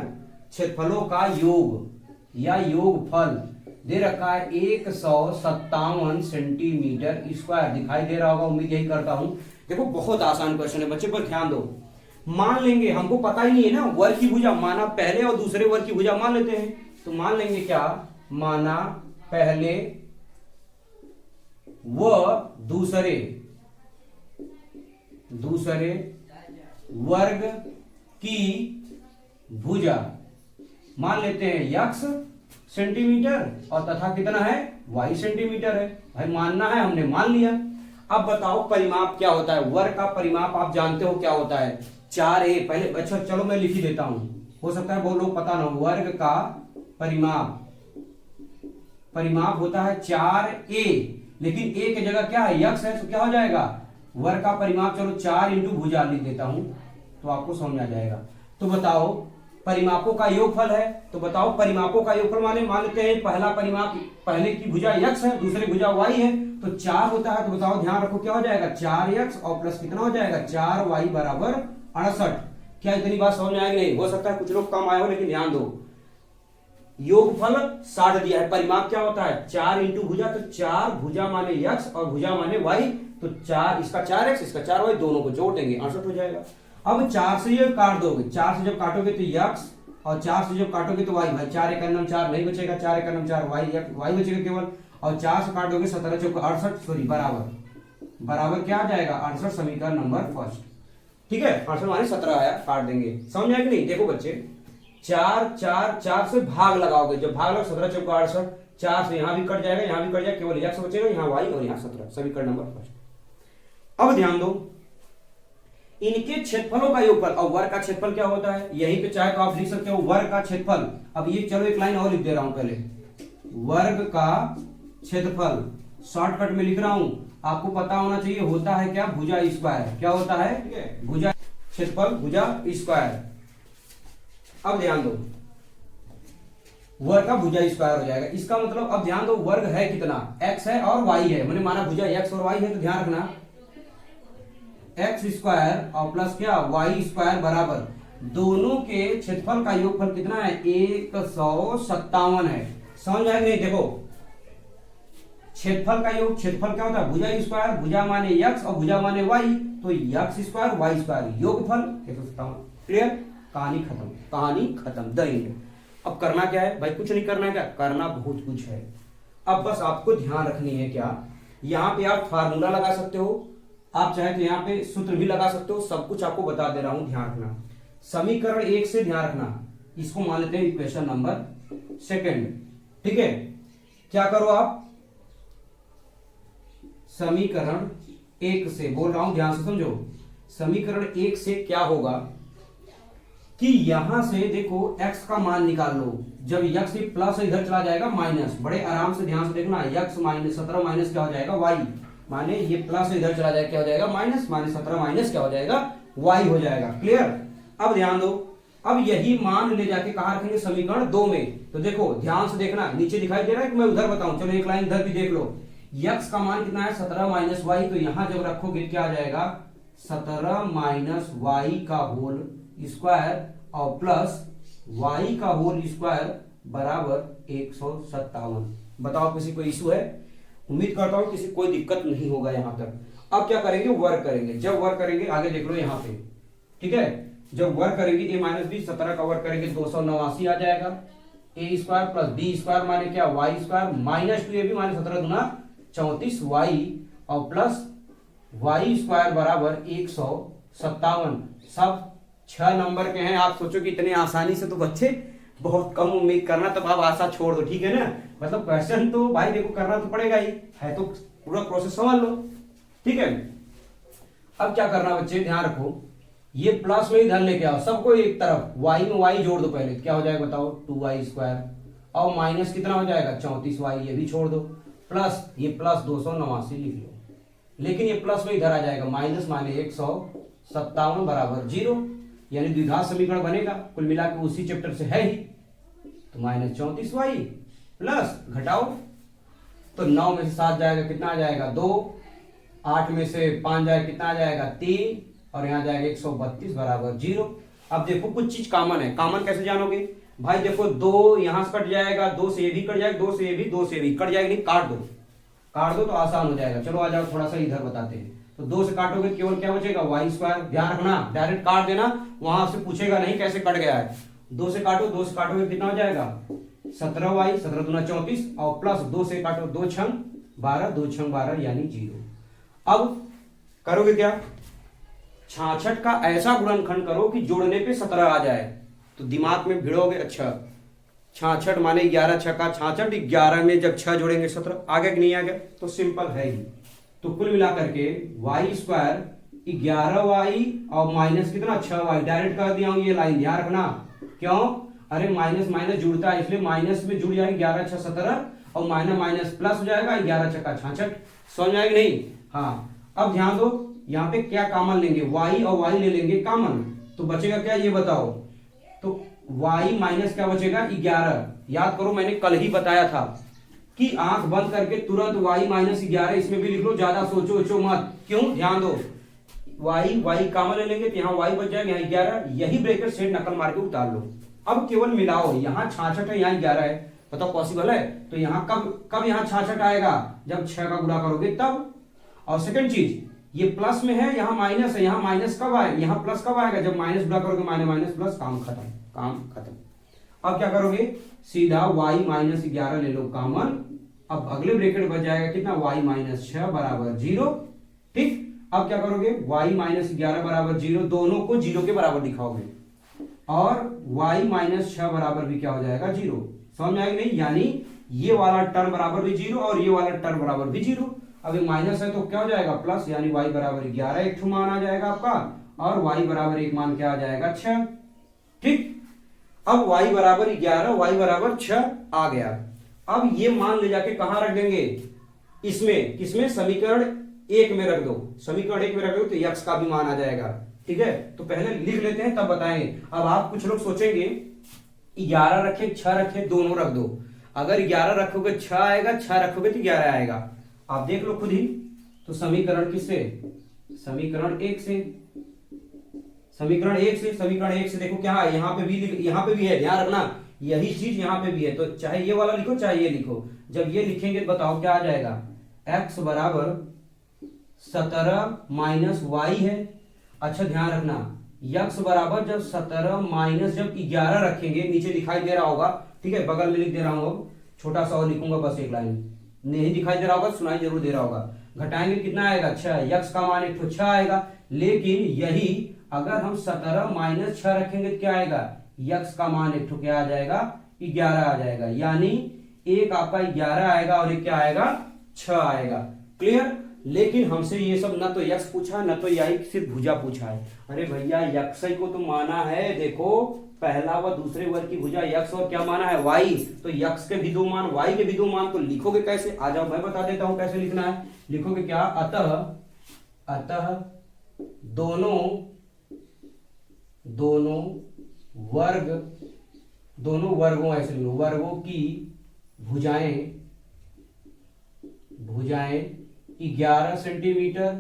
क्षेत्रफलों का योग या योगफल दे रखा है 157 सेंटीमीटर स्क्वायर, दिखाई दे रहा होगा, उम्मीद यही करता हूं। देखो बहुत आसान क्वेश्चन है बच्चे, पर ध्यान दो। मान लेंगे, हमको पता ही नहीं है ना वर्ग की भुजा, माना पहले और दूसरे वर्ग की भुजा मान लेते हैं, तो मान लेंगे क्या, माना पहले व दूसरे वर्ग की भुजा मान लेते हैं x सेंटीमीटर और तथा कितना है, y सेंटीमीटर है। भाई मानना है, हमने मान लिया। अब बताओ परिमाप क्या होता है, वर्ग का परिमाप आप जानते हो क्या होता है, 4a, पहले अच्छा चलो मैं लिख ही देता हूं, हो सकता है वो लोग पता ना हो। वर्ग का परिमाप होता है 4a, लेकिन a की जगह क्या है, x है, तो क्या हो जाएगा वर्ग का परिमाप, चलो 4 इंटू भुजा लिख देता हूं तो आपको समझ आ जाएगा। तो बताओ परिमापों का योगफल है, तो बताओ परिमापों का योगफल माने, मान लेते हैं पहला परिमाप, पहले की भुजा x है, दूसरी भुजा y है, तो 4 होता है, तो बताओ ध्यान रखो क्या हो जाएगा, 4x और प्लस कितना हो जाएगा, 4y बराबर 68। क्या इतनी बात समझ में आएगी? नहीं, हो सकता है कुछ लोग कम आए हो, लेकिन ध्यान दो, योगफल 60 दिया है, परिमाप क्या होता है 4 इंटू भुजा, तो 4 भुजा माने x और भुजा माने y, तो 4, इसका 4x इसका 4y, दोनों को जोड़ देंगे 68 हो जाएगा। अब 4 से ये काट दोगे, 4 से जब काटोगे तो x और 4 से जब काटोगे तो y, भाई 4 एक 4 नहीं बचेगा, 4 एक 4 y बचेगा केवल, और 4 से काट दोगे 17 चौक 68, सॉरी बराबर क्या आ जाएगा, 68, समीकरण नंबर फर्स्ट, ठीक है, 68 माने 17 आया, काट देंगे, समझ आएगी नहीं? देखो बच्चे 4 से भाग लगाओगे, जब भाग लगाओ 17 चौक 68, 4 से यहां भी कट जाएगा, यहां भी कट जाएगा, केवल x बचेगा, यहाँ y और यहाँ 17, समीकरण नंबर फर्स्ट। अब ध्यान दो, इनके क्षेत्रफलों का योगफल, और वर्ग का क्षेत्रफल क्या होता है, यहीं पे चाहे तो आप लिख सकते हो वर्ग का क्षेत्रफल। अब ये चलो एक लाइन और लिख दे रहा हूं, पहले वर्ग का क्षेत्रफल शॉर्टकट में लिख रहा हूं, आपको पता होना चाहिए होता है क्या, भुजा स्क्वायर, क्या होता है, भुजा क्षेत्रफल भुजा स्क्वायर। अब ध्यान दो, वर्ग का भुजा स्क्वायर हो जाएगा, इसका मतलब अब ध्यान दो वर्ग है कितना, x है और y है, मैंने माना भुजा x और y है, तो ध्यान रखना x स्क्वायर और प्लस क्या y स्क्वायर बराबर, दोनों के क्षेत्रफल का योगफल कितना है, 157 है। समझ आएगी नहीं? देखो क्षेत्रफल का योग, क्षेत्रफल क्या होता है, भुजा स्क्वायर, भुजा माने x और भुजा माने y, तो x स्क्वायर y स्क्वायर, योगफल 157। क्लियर? कहानी खत्म, द एंड। अब करना क्या है भाई, कुछ नहीं करना है, क्या करना, बहुत कुछ है। अब बस आपको ध्यान रखनी है क्या, यहाँ पे आप फार्मूला लगा सकते हो, आप चाहे तो यहाँ पे सूत्र भी लगा सकते हो, सब कुछ आपको बता दे रहा हूं, ध्यान रखना। समीकरण 1 से ध्यान रखना, इसको मान लेते हैं इक्वेशन नंबर सेकंड, ठीक है। क्या करो आप, समीकरण 1 से बोल रहा हूं, ध्यान से समझो, समीकरण 1 से क्या होगा कि यहां से देखो x का मान निकाल लो, जब x प्लस इधर चला जाएगा माइनस, बड़े आराम से ध्यान से देखना, x माइनस 17 माइनस क्या हो जाएगा y, माने ये प्लस इधर चला जाएगा क्या हो जाएगा माइनस, माइनस 17 माइनस क्या हो जाएगा y हो जाएगा। क्लियर? अब ध्यान दो, अब यही मान ले जाके कहां रखेंगे, समीकरण 2 में। तो देखो ध्यान से देखना, नीचे दिखाई दे रहा है कि मैं उधर बताऊं, चलो एक लाइन इधर भी देख लो, x का मान कितना है 17 माइनस y, तो यहां जब रखोगे क्या आ जाएगा 17 माइनस y का होल स्क्वायर और प्लस y का होल स्क्वायर बराबर 157। बताओ किसी को इशू है? उम्मीद करता हूं किसी कोई दिक्कत नहीं होगा यहां तक। अब क्या करेंगे, वर्क करेंगे। जब वर्क करेंगे आगे देख लो यहां पे, ठीक है, जब वर्क करेंगे a माइनस बी, 17 का वर्क करेंगे 289 आ जाएगा। ए स्क्वायर प्लस बी स्क्वायर माने क्या, Y square minus 2ab minus 17 दूना 34 वाई और प्लस वाई स्क्वायर बराबर 157। सब 6 नंबर के हैं। आप सोचो कि इतने आसानी से तो बच्चे बहुत कम उम्मीद करना, तब आप आशा छोड़ दो, ठीक है ना। मतलब क्वेश्चन तो भाई देखो करना तो पड़ेगा ही है, तो पूरा प्रोसेस समझ लो, ठीक है। अब क्या करना बच्चे, ध्यान रखो, ये प्लस में इधर लेके आओ सबको एक तरफ, वाई में वाई जोड़ दो पहले, क्या हो जाएगा बताओ, 2y स्क्वायर और माइनस कितना हो जाएगा 34y, ये भी छोड़ दो, प्लस ये प्लस 289 लिख लो। लेकिन ये प्लस में इधर आ जाएगा, माइनस माने 157 बराबर 0, यानी द्विघात समीकरण बनेगा। कुल मिला के उसी चैप्टर से है ही, तो माइनस 34y प्लस घटाओ, तो 9 में से 7 जाएगा, कितना आ जाएगा 2, 8 में से 5 जाएगा, कितना आ जाएगा 3, और यहां जाएगा 132 बराबर 0। अब देखो कुछ चीज कॉमन है, कॉमन कैसे जानोगे भाई, देखो 2 यहां से कट जाएगा, 2 से ये भी कट जाएगा, 2 से ये भी, 2 से ये भी कट जाएगा, नहीं काट दो, काट दो तो आसान हो जाएगा। चलो आ जाओ थोड़ा सा इधर बताते हैं। तो 2 से काटोगे केवल क्या बचेगा, वाई स्क्वायर। ध्यान रखना डायरेक्ट काट देना, वहां से पूछेगा नहीं कैसे कट गया है। 2 से काटो, 2 से काटोगे कितना हो जाएगा 17y, 17 दूना 34 और प्लस 2 से काटो, 2 छंग 12, 2 छंग 12 यानी 0। अब करोगे क्या, 66 का ऐसा गुणनखंड करो कि जोड़ने पे 17 आ जाए, तो दिमाग में भिड़ोगे। अच्छा 66 माने 11 छक्का 66, 11 में जब 6 जोड़ेंगे 17, आ गया कि नहीं आ गया, तो सिंपल है ही। तो कुल मिलाकर के वाई स्क्वायर 11y और माइनस कितना 6y, डायरेक्ट कर दिया हूं ये लाइन, ध्यान रखना। क्यों, अरे माइनस माइनस जुड़ता है, इसलिए माइनस में जुड़ जाएगा 11 6 17 और माइनस माइनस प्लस हो जाएगा 11 छक्का 66। समझ आएगी नहीं? हाँ अब ध्यान दो, यहाँ पे क्या कॉमन लेंगे, y और y ले लेंगे कॉमन, तो बचेगा क्या ये बताओ, तो y माइनस क्या बचेगा 11। याद करो मैंने कल ही बताया था कि आंख बंद करके तुरंत y माइनस 11 इसमें भी लिख लो, ज्यादा सोचो ओचो मत। क्यों, ध्यान दो, y कॉमन ले लेंगे तो यहाँ y बच जाएगा, यहाँ 11, यही ब्रैकेट सेट नकल मार के उतार लो। अब केवल मिलाओ, यहाँ 66 है यहाँ 11 है, बताओ पॉसिबल है? तो यहाँ कब यहाँ 66 आएगा, जब 6 का गुणा करोगे तब। और सेकंड चीज, ये प्लस में है यहाँ माइनस है, यहाँ माइनस कब आएगा, यहाँ प्लस कब आएगा, जब माइनस गुणा करोगे, माइनस माइनस प्लस, काम खत्म, काम खत्म। अब क्या करोगे, सीधा y माइनस 11 ले लो कॉमन। अब अगले ब्रैकेट बच जाएगा कितना, y माइनस 6 बराबर 0। ठीक, अब क्या करोगे, y माइनस 11 बराबर 0, दोनों को 0 के बराबर दिखाओगे, और y माइनस 6 बराबर भी क्या हो जाएगा 0। समझ में आएगी नहीं? यानी ये वाला टर्म बराबर भी 0 और ये वाला टर्म बराबर भी 0। अब ये माइनस है तो क्या हो जाएगा प्लस, यानी y बराबर 11 एक ठो मान आ जाएगा आपका, और y बराबर एक मान क्या आ जाएगा 6। ठीक, अब y बराबर 11, y बराबर 6 आ गया। अब ये मान ले जाके कहां रख देंगे, इसमें, किसमें, समीकरण 1 में रख दो। समीकरण 1 में रख दो तो x का भी मान आ जाएगा। ठीक है, तो पहले लिख लेते हैं तब बताएंगे। अब आप कुछ लोग सोचेंगे 11 रखे 6 रखे, दोनों रख दो। अगर 11 रखोगे 6 आएगा, 6 रखोगे तो 11 आएगा, आप देख लो खुद ही। तो समीकरण किससे, समीकरण 1 से, समीकरण 1 से, समीकरण 1 से देखो क्या है, यहाँ पे भी है, ध्यान रखना यही चीज यहाँ पे भी है। तो चाहे ये वाला लिखो चाहे ये लिखो, जब ये लिखेंगे बताओ क्या आ जाएगा, x बराबर 17 माइनस y है। अच्छा ध्यान रखना, x बराबर जब 17 माइनस जब 11 रखेंगे, नीचे दिखाई दे रहा होगा, ठीक है, बगल में लिख दे रहा हूं, अब छोटा सा और लिखूंगा बस एक लाइन, नहीं दिखाई दे रहा होगा, सुनाई जरूर दे रहा होगा। घटाएंगे कितना आएगा 6, x का मान एक तो 6 आएगा। लेकिन यही अगर हम 17 माइनस 6 रखेंगे तो क्या आएगा, x का मान एक तो क्या आ जाएगा 11 आ जाएगा, यानी एक आपका 11 आएगा और एक क्या आएगा 6 आएगा। क्लियर? लेकिन हमसे ये सब न तो x पूछा न तो यही सिर्फ भुजा पूछा है। अरे भैया x को तो माना है, देखो पहला व दूसरे वर्ग की भुजा x और क्या माना है y, तो x के भी दो मान y के भी दो मान, तो लिखोगे कैसे, आ जाओ मैं बता देता हूं कैसे लिखना है। लिखोगे क्या, अतः दोनों वर्गों, ऐसे लिखो, वर्गों की भुजाएं 11 सेंटीमीटर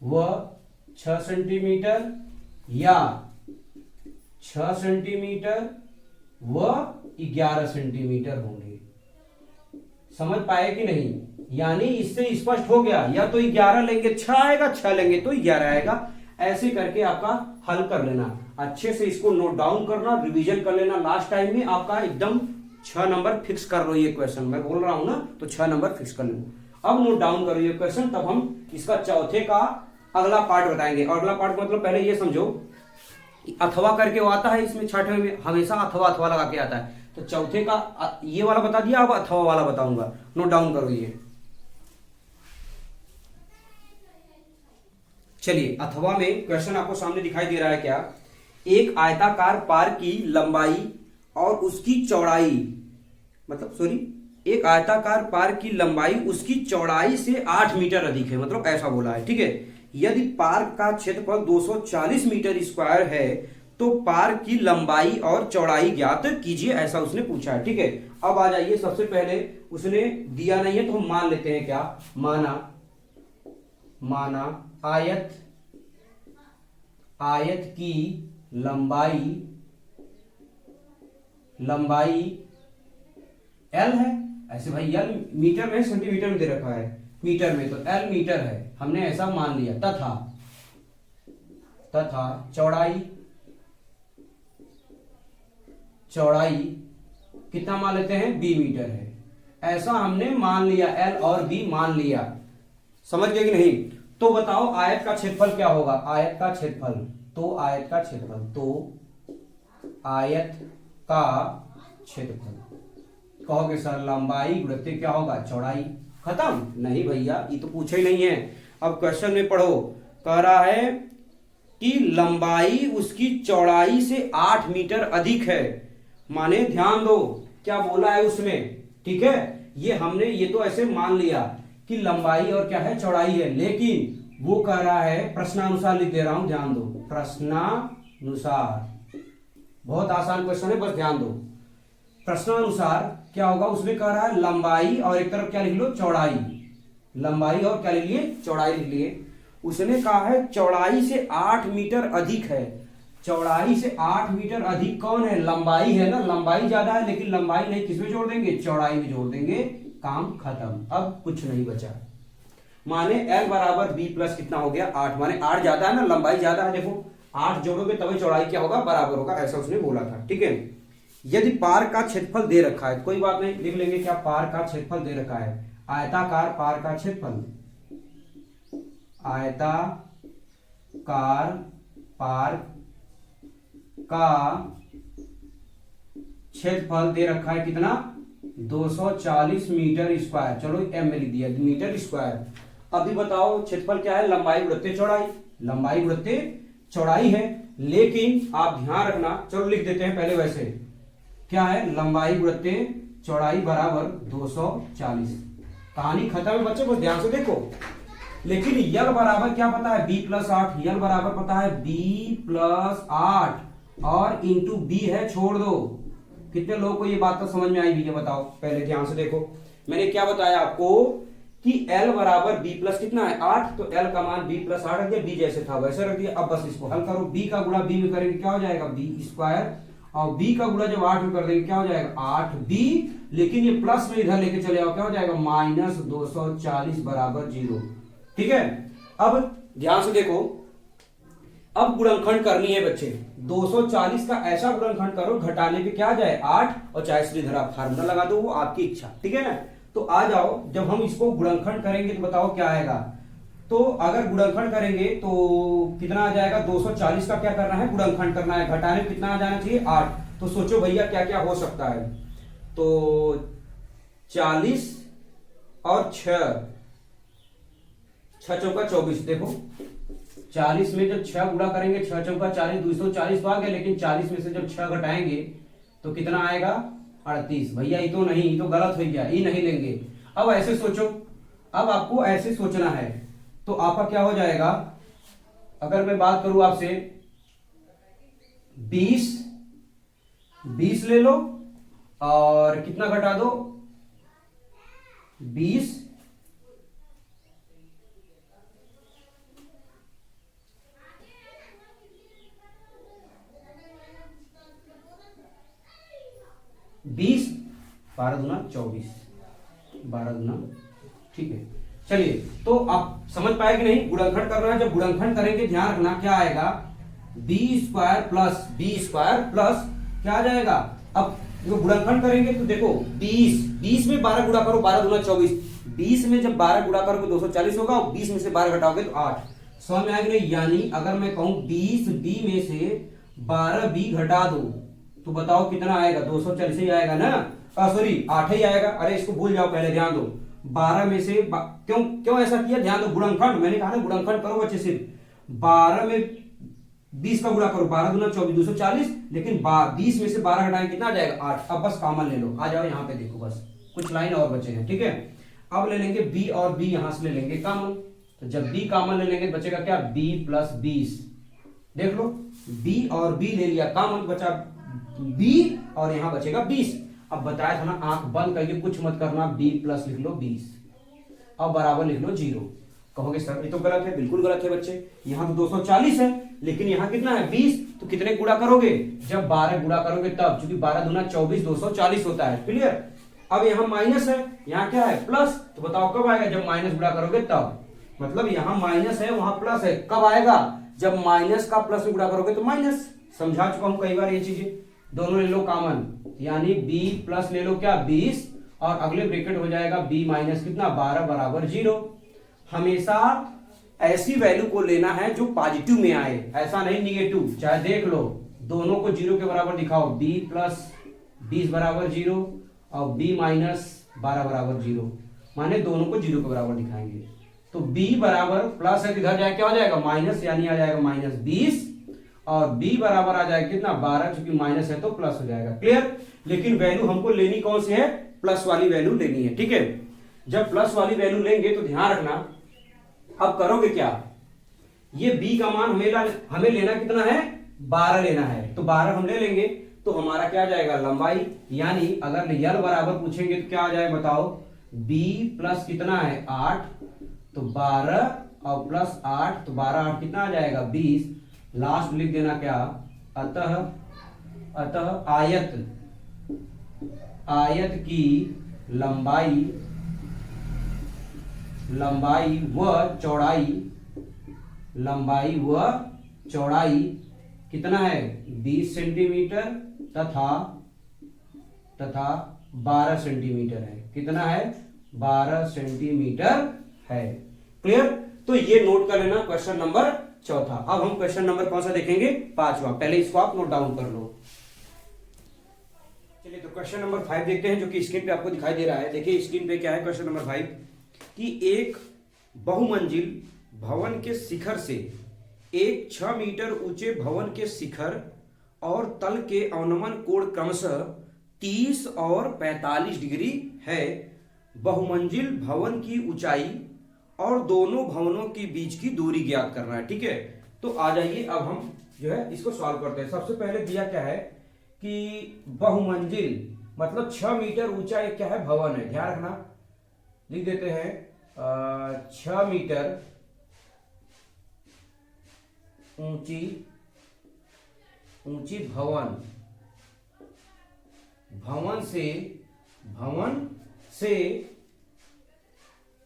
व 6 सेंटीमीटर या 6 सेंटीमीटर वह 11 सेंटीमीटर होंगे। समझ पाए कि नहीं? यानी इससे स्पष्ट हो गया, या तो 11 लेंगे 6 आएगा, 6 लेंगे तो 11 आएगा। ऐसे करके आपका हल कर लेना, अच्छे से इसको नोट डाउन करना, रिवीजन कर लेना। लास्ट टाइम में आपका एकदम 6 नंबर फिक्स कर लो। ये क्वेश्चन मैं बोल रहा हूं ना, तो 6 नंबर फिक्स कर लो। अब नोट डाउन करो ये क्वेश्चन, तब हम इसका चौथे का अगला पार्ट बताएंगे। अगला पार्ट मतलब पहले ये समझो, अथवा करके वो आता है इसमें, छठे में हमेशा अथवा अथवा लगा के आता है। तो चौथे का ये वाला बता दिया, अब अथवा वाला बताऊंगा। नोट डाउन करो ये। चलिए, अथवा में क्वेश्चन आपको सामने दिखाई दे रहा है क्या? एक आयताकार पार की लंबाई और उसकी चौड़ाई, मतलब सॉरी, एक आयताकार पार की लंबाई उसकी चौड़ाई से 8 मीटर अधिक है, मतलब ऐसा बोला है। ठीक है, यदि पार्क का क्षेत्रफल 240 मीटर स्क्वायर है तो पार्क की लंबाई और चौड़ाई ज्ञात कीजिए, ऐसा उसने पूछा है। ठीक है, अब आ जाइए, सबसे पहले उसने दिया नहीं है तो हम मान लेते हैं। क्या माना आयत की लंबाई एल है। ऐसे भाई एल मीटर में सेंटीमीटर में दे रखा है, मीटर में तो एल मीटर है, हमने ऐसा मान लिया। तथा चौड़ाई कितना मान लेते हैं? बी मीटर है, ऐसा हमने मान लिया। एल और बी मान लिया। समझ गए कि नहीं? तो बताओ आयत का क्षेत्रफल क्या होगा? आयत का क्षेत्रफल कहोगे सर लंबाई गुणित क्या होगा? चौड़ाई। खत्म? नहीं भैया, ये तो पूछे ही नहीं है। अब क्वेश्चन में पढ़ो, कह रहा है कि लंबाई उसकी चौड़ाई से 8 मीटर अधिक है। माने ध्यान दो क्या बोला है उसने। ठीक है, ये तो ऐसे मान लिया कि लंबाई और क्या है? चौड़ाई है, लेकिन वो कह रहा है, प्रश्नानुसार लिख दे रहा हूं, ध्यान दो। प्रश्नानुसार बहुत आसान क्वेश्चन है, बस ध्यान दो। प्रश्नानुसार क्या होगा? उसने कह रहा है लंबाई और एक तरफ क्या लिख लो? चौड़ाई। लंबाई और क्या लिख लिए? चौड़ाई लिख लिए। उसने कहा है चौड़ाई से 8 मीटर अधिक है। चौड़ाई से 8 मीटर अधिक कौन है? लंबाई है ना, लंबाई ज्यादा है, लेकिन लंबाई नहीं, किसमें जोड़ देंगे? चौड़ाई में जोड़ देंगे, काम खत्म। अब कुछ नहीं बचा। माने L बराबर B प्लस कितना हो गया? 8। माने 8 ज्यादा है ना, लंबाई ज्यादा है। देखो 8 जोड़ोगे तभी चौड़ाई क्या होगा? बराबर होगा, ऐसा उसने बोला था। ठीक है, यदि पार्क का क्षेत्रफल दे रखा है, कोई बात नहीं, लिख लेंगे क्या? पार्क का क्षेत्रफल दे रखा है। आयताकार पार्क का क्षेत्रफल, आयताकार पार्क का क्षेत्रफल दे रखा है कितना? 240 मीटर स्क्वायर। चलो एम में लिख दिया, मीटर स्क्वायर। अभी बताओ क्षेत्रफल क्या है? लंबाई गुणित चौड़ाई। लंबाई गुणित चौड़ाई है, लेकिन आप ध्यान रखना, चलो लिख देते हैं पहले वैसे। क्या है? लंबाई गुणित चौड़ाई बराबर 240। कहानी खत्म है बच्चों, बस ध्यान से देखो। लेकिन यल बराबर क्या पता है? b plus 8। यल बराबर पता है b प्लस 8 और इंटू b है, छोड़ दो। कितने लोगों को ये बात तो समझ में आई भैया? बताओ पहले ध्यान से देखो। मैंने क्या बताया आपको कि L बराबर B प्लस कितना है? 8। तो L का मान B प्लस 8 रख दिया, B जैसे था वैसे रख दिया। अब बस इसको हल करो, B का गुणा B में करेंगे क्या हो जाएगा? B स्क्वायर, और B का गुणा जब 8 में कर देंगे क्या हो जाएगा? 8B। लेकिन ये प्लस में इधर लेके चले आओ, क्या हो जाएगा? माइनस 240 बराबर 0। ठीक है, अब ध्यान से देखो, अब गुणनखंड करनी है बच्चे। 240 का ऐसा गुणनखंड करो घटाने पे क्या आ जाए? 8, और चाहे श्रीधर आप फार्मूला लगा दो, वो आपकी इच्छा। ठीक है ना? तो आ जाओ, जब हम इसको गुणनखंड करेंगे तो बताओ क्या आएगा। तो अगर गुणनखंड करेंगे तो कितना आ जाएगा? 240 का क्या करना है? गुणनखंड करना है। घटाने में कितना आ जाना चाहिए? 8। तो सोचो भैया क्या क्या हो सकता है। तो 40 और 6 चौका 24। देखो 40 में जब 6 गुणा करेंगे, 6 चौका 40, 240 तो आ गया, लेकिन 40 में से जब 6 घटाएंगे तो कितना आएगा? 38। भैया ये तो नहीं, ये तो गलत हो गया, ये नहीं लेंगे। अब ऐसे सोचो, अब आपको ऐसे सोचना है, तो आपका क्या हो जाएगा? अगर मैं बात करूं आपसे, 20 ले लो और कितना घटा दो? 20। 20, 12 दूना 24, 12 दूना, ठीक है। चलिए, तो आप समझ पाए कि नहीं? गुणनखंड करना है, जब गुणनखंड करेंगे ध्यान रखना क्या आएगा, b² प्लस b² प्लस क्या आ जाएगा। अब देखो गुणनखंड करेंगे तो देखो 20 में 12 गुणा करो, 12 दूना 24, 20 में जब 12 गुणा करोगे 240 होगा, और 20 में से 12 घटाओगे तो 8। समझ में आएगा नहीं? यानी अगर मैं कहूं 20b में से 12b घटा दो तो बताओ कितना आएगा, 240 ही आएगा ना, सॉरी 8 ही आएगा। अरे इसको भूल जाओ, पहले ध्यान दो, 12 में से क्यों ऐसा किया, ध्यान दो, गुणनखंड मैंने कहा ना, गुणनखंड करो बच्चे सिर्फ 12 में 20 का गुणा करो, 12 दूना 24, 240, लेकिन 20 में से 12 घटाएं कितना आ जाएगा, 8। अब बस कॉमन ले लो, आ जाओ यहाँ पे देखो, बस कुछ लाइन और बचे हैं, ठीक है। अब ले लेंगे b और b, यहां से ले लेंगे कॉमन, तो जब b कॉमन ले लेंगे बचेगा क्या, b प्लस 20। देख लो, b और b ले लिया कॉमन, बचा b और यहां बचेगा 20। अब बताया था ना, आंख बंद करके कुछ मत करना, b प्लस लिख लो 20, अब बराबर लिख लो 0। कहोगे सर ये तो गलत है, बिल्कुल गलत है बच्चे, यहां तो 240 है लेकिन यहां कितना है 20, तो कितने गुणा करोगे, जब 12 गुणा करोगे तब, क्योंकि 12 दूना 24, 240 होता है, क्लियर। अब यहां माइनस है, यहां क्या है प्लस, तो बताओ कब आएगा, जब माइनस गुणा करोगे तब। मतलब यहां माइनस है वहां प्लस है, कब आएगा, जब माइनस का प्लस में गुणा करोगे तो माइनस। समझा चुका हूं कई बार ये चीजें, दोनों ले लो कॉमन, यानी b प्लस ले लो क्या 20, और अगले ब्रैकेट हो जाएगा b माइनस कितना 12 बराबर 0। हमेशा ऐसी वैल्यू को लेना है जो पॉजिटिव में आए, ऐसा नहीं निगेटिव। चाहे देख लो, दोनों को 0 के बराबर दिखाओ, b प्लस 20 बराबर 0 और b माइनस 12 बराबर 0, माने दोनों को 0 के बराबर दिखाएंगे। तो b बराबर प्लस है, इधर जाए क्या हो जाएगा माइनस, यानी आ जाएगा माइनस 20, और b बराबर आ जाएगा कितना 12, क्योंकि माइनस है तो प्लस हो जाएगा, क्लियर। लेकिन वैल्यू हमको लेनी कौन सी है, प्लस वाली वैल्यू लेनी है, ठीक है। जब प्लस वाली वैल्यू लेंगे तो ध्यान रखना, अब करोगे क्या, ये b का मान हमें लेना कितना है, 12 लेना है, तो 12 हम ले लेंगे, तो हमारा क्या आ जाएगा लंबाई, यानी अगर यल बराबर पूछेंगे तो क्या आ जाए बताओ, b प्लस कितना है 8, तो 12 और प्लस 8, तो 12 8 कितना आ जाएगा 20, लास्ट लिख देना क्या, अतः आयत की लंबाई व चौड़ाई कितना है 20 सेंटीमीटर तथा 12 सेंटीमीटर है, कितना है 12 सेंटीमीटर है, क्लियर। तो ये नोट कर लेना, क्वेश्चन नंबर चौथा। अब हम क्वेश्चन नंबर कौन सा देखेंगे, 5वां, पहले इसको आप नोट डाउन कर लो। चलिए तो क्वेश्चन नंबर 5 देखते हैं, जो कि स्क्रीन पे आपको दिखाई दे रहा है। देखिए स्क्रीन पे क्या है, क्वेश्चन नंबर 5 कि एक बहुमंजिल भवन के शिखर से एक 6 मीटर ऊंचे भवन के शिखर और तल के अवनमन कोण क्रमशः 30 और 45 डिग्री है। बहुमंजिल भवन की ऊंचाई और दोनों भवनों के बीच की दूरी ज्ञात करना है, ठीक है। तो आ जाइए, अब हम जो है इसको सॉल्व करते हैं। सबसे पहले दिया क्या है कि बहुमंजिल मतलब 6 मीटर ऊंचा एक क्या है भवन है, ध्यान रखना, लिख देते हैं 6 मीटर ऊंची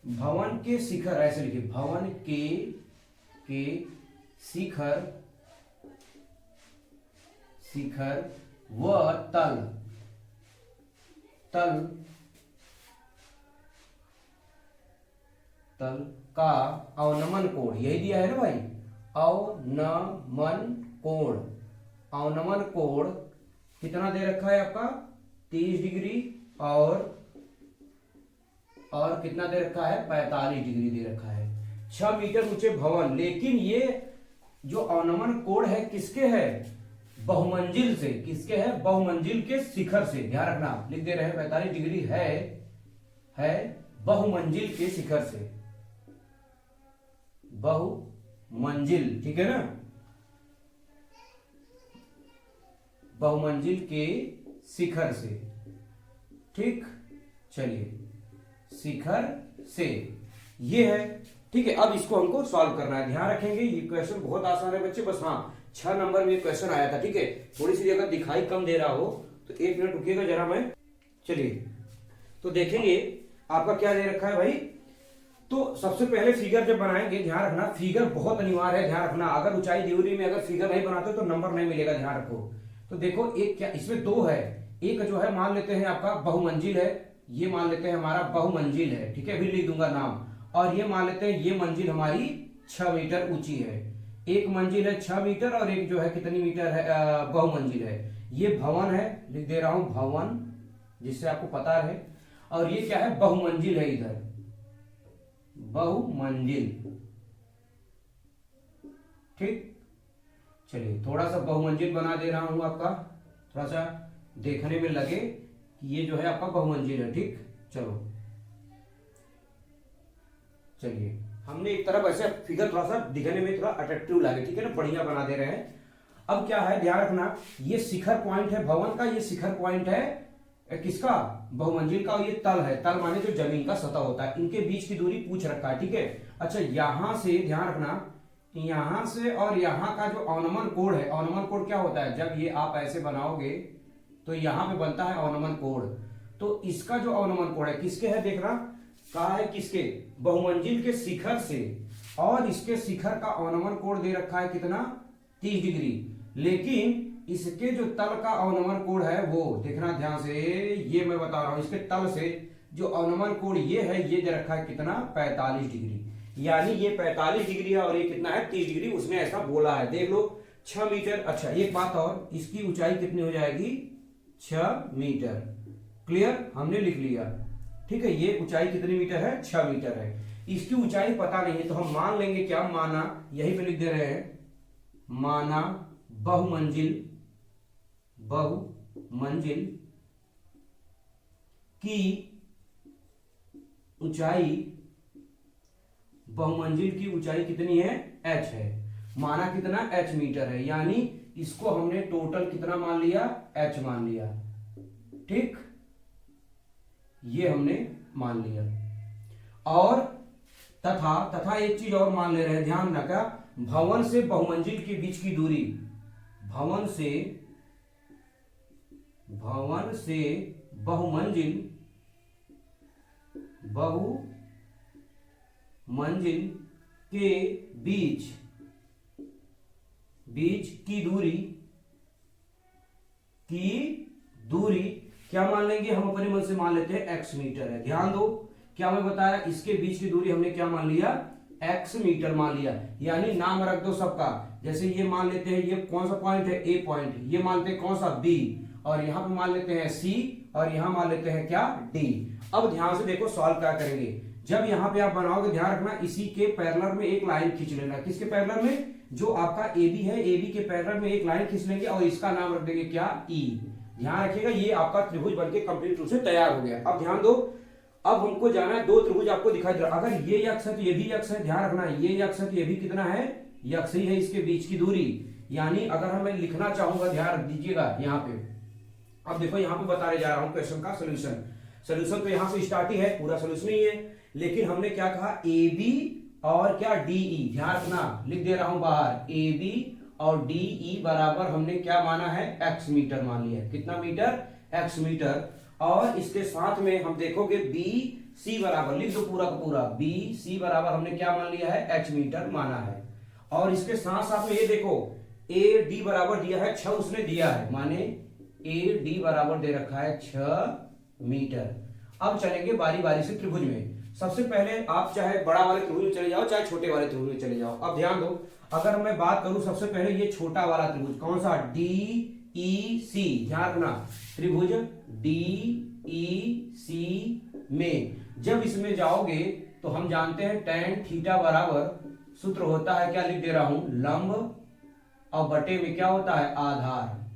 भवन के शिखर, ऐसे लिखिए, भवन के शिखर व तल का अवनमन कोण, यही दिया है ना भाई, अवनमन कोण कितना दे रखा है आपका 30 डिग्री और कितना दे रखा है 45 डिग्री दे रखा है। 6 मीटर ऊंचे भवन, लेकिन ये जो अवनमन कोण है किसके है, बहुमंजिल से, किसके है, बहुमंजिल के शिखर से, ध्यान रखना, लिख दे रहे हैं 45 डिग्री है बहुमंजिल के शिखर से, बहुमंजिल, ठीक है ना, बहुमंजिल के शिखर से, ठीक। चलिए शिखर से ये है, ठीक है। अब इसको हमको सॉल्व करना है, ध्यान रखेंगे ये क्वेश्चन बहुत आसान है बच्चे, बस हाँ 6 नंबर में क्वेश्चन आया था, ठीक है। थोड़ी सी अगर दिखाई कम दे रहा हो तो 1 मिनट रुकिएगा जरा, मैं चलिए तो देखेंगे आपका क्या दे रखा है भाई। तो सबसे पहले फिगर जब बनाएंगे ध्यान रखना, फिगर बहुत अनिवार्य है, ध्यान रखना। अगर ऊंचाई ड्यूरी में अगर फिगर नहीं बनाते तो नंबर नहीं मिलेगा, ध्यान रखो। तो देखो एक क्या इसमें 2 है, एक जो है मान लेते हैं आपका बहुमंजिल है, ये मान लेते हैं हमारा बहुमंजिल है, ठीक है, अभी लिख दूंगा नाम। और ये मान लेते हैं ये मंजिल हमारी 6 मीटर ऊंची है, एक मंजिल है 6 मीटर और एक जो है कितनी मीटर है, बहुमंजिल है। ये भवन है, लिख दे रहा हूं भवन, जिससे आपको पता रहे। और ये क्या है, बहुमंजिल है, इधर बहुमंजिल, ठीक। चलिए थोड़ा सा बहुमंजिल बना दे रहा हूं आपका, थोड़ा सा देखने में लगे कि ये जो है आपका बहुमंजिल है, ठीक। चलो चलिए हमने एक तरफ ऐसे फिगर थोड़ा सा दिखने में थोड़ा अट्रैक्टिव लगे, ठीक है ना, बढ़िया बना दे रहे हैं। अब क्या है ध्यान रखना, ये शिखर पॉइंट है भवन का, ये शिखर पॉइंट है किसका, बहुमंजिल का, और ये तल है, तल माने जो जमीन का सतह होता है, इनके बीच की दूरी पूछ रखा है, ठीक है। अच्छा यहां से ध्यान रखना, यहां से और यहां का जो औनमन कोण है, औनमन कोण क्या होता है, जब ये आप ऐसे बनाओगे तो यहां पे बनता है औनमन कोण। तो इसका जो औनमन कोण है किसके है, देखना कहा है किसके, बहुमंजिल के शिखर से, और इसके शिखर का औनमन कोण दे रखा है कितना, 30 डिग्री। लेकिन इसके जो तल का औनमन कोण है वो देखना ध्यान से, ये मैं बता रहा हूं, इसके तल से जो औनमन कोण ये है, ये दे रखा है कितना, 45 डिग्री। यानी ये 45 डिग्री है और ये कितना है, 30 डिग्री, उसने ऐसा बोला है, देख लो 6 मीटर। अच्छा एक बात और, इसकी ऊंचाई कितनी हो जाएगी, 6 मीटर। क्लियर, हमने लिख लिया, ठीक है। ये ऊंचाई कितनी मीटर है, 6 मीटर है। इसकी ऊंचाई पता नहीं है तो हम मान लेंगे क्या, माना, यही पे लिख दे रहे हैं, माना बहुमंजिल, बहुमंजिल की ऊंचाई, बहुमंजिल की ऊंचाई कितनी है, h है, माना कितना, h मीटर है। यानी इसको हमने टोटल कितना मान लिया, h मान लिया, ठीक, ये हमने मान लिया। और तथा एक चीज और मान ले रहे हैं, ध्यान रखा, भवन से बहुमंजिल के बीच की दूरी, भवन से बहुमंजिल के बीच की दूरी क्या मान लेंगे हम, अपने मन से मान लेते हैं x मीटर है। ध्यान दो क्या मैं बताया, इसके बीच की दूरी हमने क्या मान लिया, x मीटर मान लिया। यानी नाम रख दो सबका, जैसे ये मान लेते हैं, ये कौन सा पॉइंट है, A पॉइंट, ये मानते हैं कौन सा, B, और यहां पे मान लेते हैं C, और यहां मान लेते हैं क्या, D। अब ध्यान से देखो सॉल्व क्या करेंगे, जब यहां पे आप बनाओगे ध्यान रखना, इसी के पैरेलल में एक लाइन खींच लेना, किसके पैरेलल में, जो आपका AB है, AB के पैरेलल में एक लाइन खींच लेंगे और इसका नाम रख देंगे क्या, E। ध्यान रखिएगा, ये आपका त्रिभुज बनके कंप्लीट रूप से तैयार हो गया। अब ध्यान दो, अब हमको जाना है, 2 त्रिभुज आपको दिखाई दे रहा है, अगर ये यक्ष है तो ये भी यक्ष है, ध्यान रखना, ये यक्ष है तो ये भी कितना है, यक्ष ही है, इसके बीच की दूरी। यानी अगर हमें लिखना चाहूंगा, ध्यान रख दीजिएगा यहाँ पे, अब देखो यहाँ पे बताने जा रहा हूं क्वेश्चन का सोल्यूशन। सोल्यूशन तो यहाँ से स्टार्ट ही है, पूरा सोल्यूशन ही है, लेकिन हमने क्या कहा, AB और क्या DE, ध्यान रखना, लिख दे रहा हूं बाहर, AB और DE बराबर हमने क्या माना है, x मीटर मान लिया, कितना मीटर, x मीटर। और इसके साथ में हम देखोगे BC बराबर, लिख दो पूरा का पूरा, BC बराबर हमने क्या मान लिया है, h मीटर माना है। और इसके साथ साथ में ये देखो AD बराबर दिया है 6, उसने दिया है, माने AD बराबर दे रखा है 6 मीटर। अब चलेंगे बारी बारी से त्रिभुज में। सबसे पहले आप चाहे बड़ा वाले त्रिभुज में चले जाओ, चाहे छोटे वाले त्रिभुज में चले जाओ। अब ध्यान दो, अगर मैं बात करूं सबसे पहले ये छोटा वाला त्रिभुज, कौन सा, DEC, ध्यान रखना, त्रिभुज DEC में जब इसमें जाओगे तो हम जानते हैं tan थीटा बराबर सूत्र होता है क्या, लिख दे रहा हूं, लंब और बटे में क्या होता है, आधार,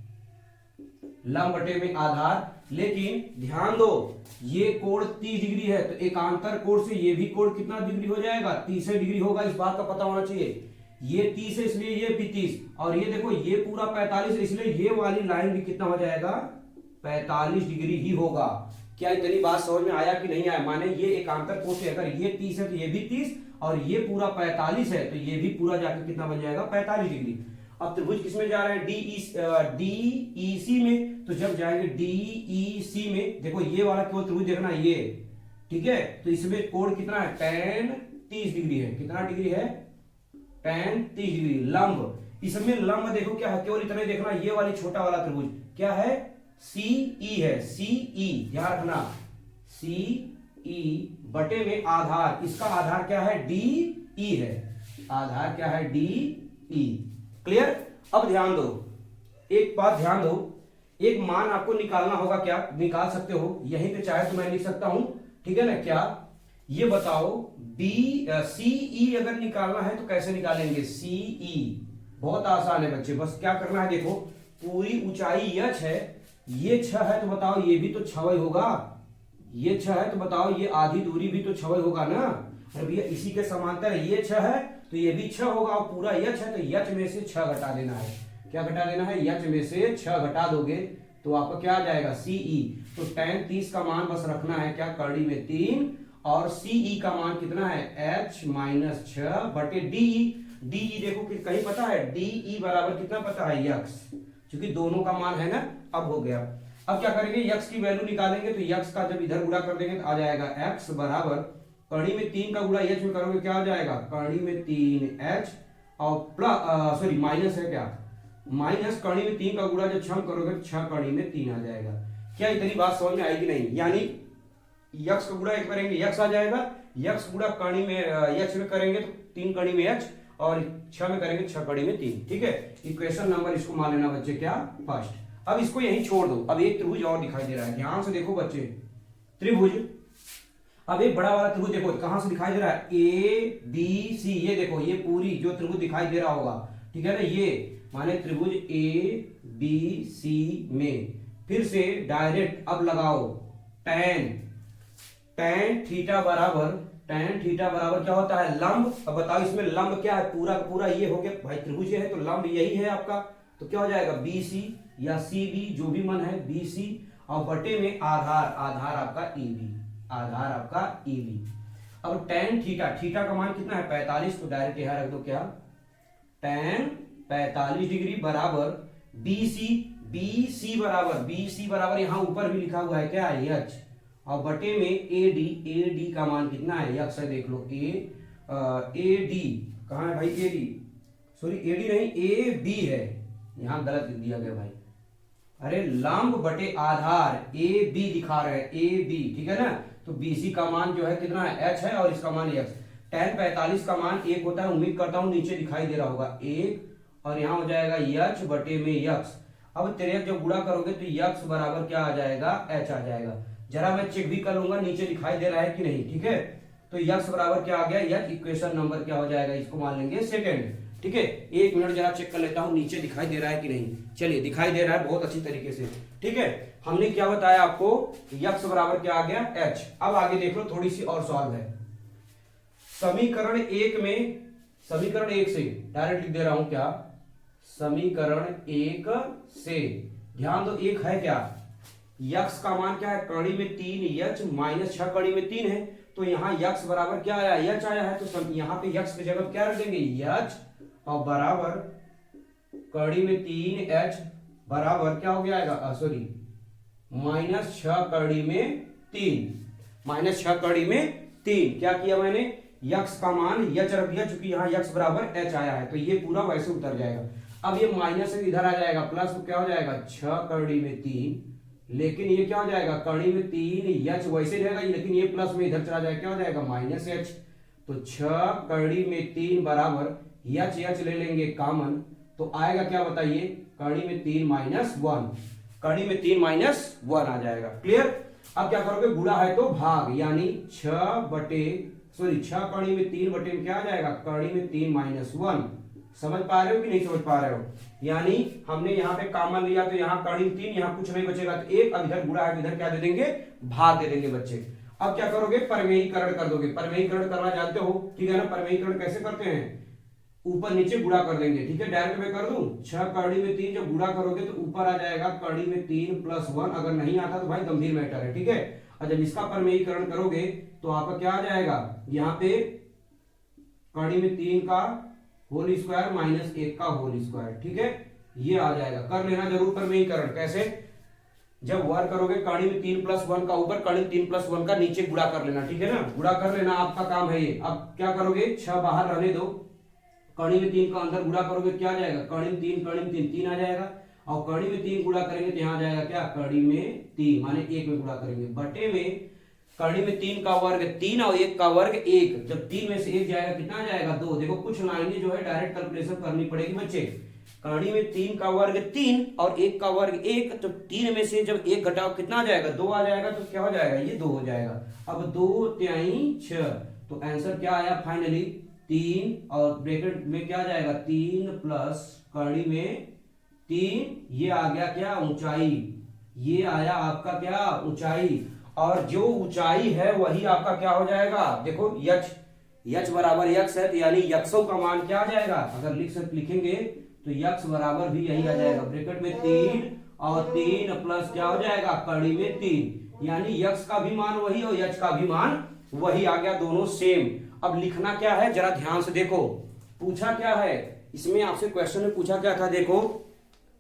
लंब बटे में आधार। लेकिन ध्यान दो, ये कोण 30 डिग्री है, तो एकांतर कोण से ये भी कोण कितना डिग्री हो जाएगा, 30 डिग्री होगा, इस बात का पता होना चाहिए। ये 30 है इसलिए ये भी 30, और ये देखो ये पूरा 45 है, इसलिए ये वाली लाइन भी कितना हो जाएगा, 45 डिग्री ही होगा। क्या इतनी बात समझ में आया कि नहीं आया, माने ये एकांतर कोण से अगर ये 30 है तो ये भी 30, और ये पूरा 45 है तो ये भी पूरा जाकर कितना बन जाएगा, 45 डिग्री। अब त्रिभुज किसमें जा रहा है, डीईसी में। तो जब जाएंगे डीईसी में, देखो ये वाला केवल त्रिभुज देखना ये, ठीक है। तो इसमें कोण कितना है, tan 30 डिग्री है। कितना डिग्री है, tan 30 डिग्री। लंब, इसमें लंब देखो क्या है, केवल इतना ही देखना, ये वाली छोटा वाला त्रिभुज क्या है, सीई है, सीई, ध्यान रखना, सीई बटे में आधार, इसका आधार क्या है, डीई है, आधार क्या है, डीई। क्लियर। अब ध्यान दो, एक बात ध्यान दो, एक मान आपको निकालना होगा, क्या निकाल सकते हो, यहीं पे चाहे तो मैं लिख सकता हूं, ठीक है ना। क्या ये बताओ, सीई अगर निकालना है तो कैसे निकालेंगे, सीई बहुत आसान है बच्चे, बस क्या करना है, देखो पूरी ऊंचाई यच है, ये 6 है, तो बताओ ये भी तो 6 ही होगा, ये 6 है तो बताओ ये आधी दूरी भी तो 6 ही होगा ना। अरे भैया इसी के समांतर है, ये 6 है तो ये भी 6 होगा, और पूरा यच है तो यच में से 6 घटा देना है। क्या घटा देना है, यच में से 6 घटा दोगे तो आपका क्या आ जाएगा, सीई। तो tan 30 का मान बस रखना है क्या, कड़ी में 3, और सीई का मान कितना है, h माइनस 6 बटे डी। डी देखो कि कहीं पता है, डी बराबर कितना पता है, यक्स, क्योंकि दोनों का मान है ना। अब हो गया, अब क्या करेंगे, यक्स की वैल्यू निकालेंगे, तो यक्स का जब इधर गुणा कर देंगे तो आ जाएगा x बराबर कड़ी में 3 का गुणा h में करोगे क्या आ जाएगा, कड़ी में 3h, और प्लस सॉरी माइनस है क्या, माइनस कड़ी में 3 का गुणा जब 6 करोगे तो 6 कड़ी में 3 आ जाएगा। क्या इतनी बात समझ में आएगी नहीं, यानी यक्स का गुणा एक करेंगे यक्स आ जाएगा, यक्स गुणा कड़ी में h में करेंगे तो 3 कड़ी में h, और 6 में करेंगे 6 कड़ी में 3, ठीक है। इक्वेशन नंबर इसको मान लेना बच्चे क्या, फर्स्ट। अब इसको यहीं छोड़ दो, अब एक त्रिभुज और दिखाई दे रहा है, ध्यान से देखो बच्चे, त्रिभुज, अब एक बड़ा वाला त्रिभुज देखो कहां से दिखाई दे रहा है, ए बी सी, ये देखो ये पूरी जो त्रिभुज दिखाई दे रहा होगा, ठीक है ना, ये माने त्रिभुज ए बी सी में, फिर से डायरेक्ट अब लगाओ tan थीटा बराबर, tan थीटा बराबर क्या होता है, लंब। अब बताओ इसमें लंब क्या है, पूरा पूरा ये हो गया भाई, त्रिभुज ये है तो लंब यही है आपका, तो क्या हो जाएगा, बी सी या सी बी जो भी मन है, बी सी, और बटे में आधार, आधार आपका ई बी, आधार आपका ई बी। अब tan थीटा, थीटा का मान कितना है 45, तो डायरेक्ट यहां रख दो क्या, tan 45 डिग्री बराबर बी सी बराबर यहां ऊपर भी लिखा हुआ है क्या, एच, और बटे में ए डी का मान कितना है, यक्स है देख लो, ए डी कहां है भाई, A D, sorry A D नहीं, ए बी है, यहां गलत लिख दिया गया भाई, अरे लंब बटे आधार, ए बी दिखा रहे हैं, ए बी, ठीक है ना। तो बीसी का मान जो है कितना है, एच है, और इसका मान यक्स। tan 45 का मान 1 होता है, उम्मीद करता हूं नीचे दिखाई दे रहा होगा 1, और यहां हो जाएगा यच बटे में यक्स। अब तेरे जब गुणा करोगे तो यक्स बराबर क्या आ जाएगा, एच आ जाएगा। जरा मैं चेक भी कर लूंगा नीचे दिखाई दे रहा है कि नहीं, ठीक है। तो यक्स बराबर क्या आ गया, यच, इक्वेशन नंबर क्या हो जाएगा, इसको मान लेंगे सेकंड, ठीक है। एक मिनट जरा चेक कर लेता हूं नीचे दिखाई दे रहा है कि नहीं, चलिए दिखाई दे रहा है बहुत अच्छी तरीके से, ठीक है। हमने क्या बताया आपको, यक्स बराबर क्या आ गया, एच। अब आगे देख लो, थोड़ी सी और सॉल्व है। समीकरण 1 में, समीकरण 1 से डायरेक्ट लिख दे रहा हूं क्या, समीकरण 1 से ध्यान दो, एक है क्या, यक्स का मान क्या है, कड़ी में 3 यच माइनस 6 कड़ी में 3 है, तो यहाँ यक्स बराबर क्या आया, यच आया है, तो यहाँ पे यक्स की जगह क्या रख देंगे, यच, और बराबर कड़ी में 3 एच बराबर क्या हो गया, सॉरी माइनस 6 कड़ी में 3, माइनस 6 कड़ी में 3। क्या किया मैंने, यक्स का मान यच रख दिया, चूंकि यहाँ यक्स बराबर एच आया है, तो ये पूरा वैसे उतर जाएगा। अब ये माइनस इधर आ जाएगा, प्लस तो क्या हो जाएगा, 6 कड़ी में 3, लेकिन ये क्या हो जाएगा, कड़ी में 3 यच वैसे रहेगा, लेकिन ये प्लस में इधर चला जाएगा, क्या हो जाएगा, माइनस एच। तो 6 कड़ी में 3 बराबर यच यच ले लेंगे कॉमन, तो आएगा क्या बताइए, कड़ी में 3 माइनस 1, कड़ी में 3 माइनस 1 आ जाएगा। क्लियर। अब क्या करोगे, गुणा है तो भाग, यानी 6 कड़ी में 3 बटे में क्या आ जाएगा, कड़ी में 3 माइनस 1। समझ पा रहे हो कि नहीं समझ पा रहे हो, यानी हमने यहाँ पे कॉमन लिया तो यहाँ कड़ी 3, यहाँ कुछ नहीं बचेगा तो 1, अब इधर गुणा है तो इधर क्या दे देंगे, भाग दे देंगे बच्चे। अब क्या करोगे, परमेयीकरण कर दोगे, परमेयीकरण करना जानते हो, ठीक है ना। परमेयीकरण कैसे करते हैं, ऊपर नीचे गुणा कर देंगे, ठीक है। डायरेक्ट में कर दूं, 6 कड़ी में 3 जब गुणा करोगे तो ऊपर आ जाएगा कड़ी में 3 प्लस 1, अगर नहीं आता तो भाई गंभीर मैटर है, ठीक है। और जब इसका परमेयीकरण करोगे तो आपका क्या आ जाएगा, यहाँ पे कड़ी में 3 का होल स्क्वायर माइनस 1 का होल स्क्वायर, ठीक है, ये आ जाएगा। कर लेना जरूर परमीकरण, कैसे, जब वर्ग करोगे कड़ी में 3 + 1 का ऊपर, कड़ी में 3 + 1 का नीचे गुणा कर लेना, ठीक है ना, गुणा कर लेना, आपका काम है ये। अब क्या करोगे, 6 बाहर रहने दो, कड़ी में 3 का अंदर गुणा करोगे क्या आ जाएगा, कड़ी में 3 कड़ी में 3 3 आ जाएगा, और कड़ी में 3 गुणा करेंगे तो यहाँ आ जाएगा क्या, कड़ी में 3 माने 1 में गुणा करेंगे, बटे में कड़ी में 3 का वर्ग 3 और 1 का वर्ग 1, जब 3 में से 1 जाएगा कितना आ जाएगा 2। देखो कुछ लाइनें जो है डायरेक्ट कैलकुलेशन करनी पड़ेगी बच्चे। कड़ी में 3 का वर्ग 3 और 1 का वर्ग 1, तो 3 में से जब 1 घटाओ कितना आ जाएगा, 2 आ जाएगा, तो क्या हो जाएगा, ये 2 हो जाएगा। अब 2 तिहाई 6, तो आंसर क्या आया फाइनली 3, और ब्रैकेट में क्या आ जाएगा 3 प्लस कड़ी में 3, ये आ गया क्या ऊंचाई, ये आया आपका क्या ऊंचाई, और जो ऊंचाई है वही आपका क्या हो जाएगा, देखो यक्ष बराबर यक्ष है, तो यानी यक्षों का मान क्या आ जाएगा, अगर लिखेंगे तो यक्ष बराबर भी यही आ जाएगा, ब्रैकेट में 3 और 3 प्लस क्या हो जाएगा कड़ी में 3, यानी यक्ष का भी मान वही और यक्ष का भी मान वही आ गया, दोनों सेम। अब लिखना क्या है जरा ध्यान से देखो, पूछा क्या है इसमें आपसे, क्वेश्चन में पूछा क्या था, देखो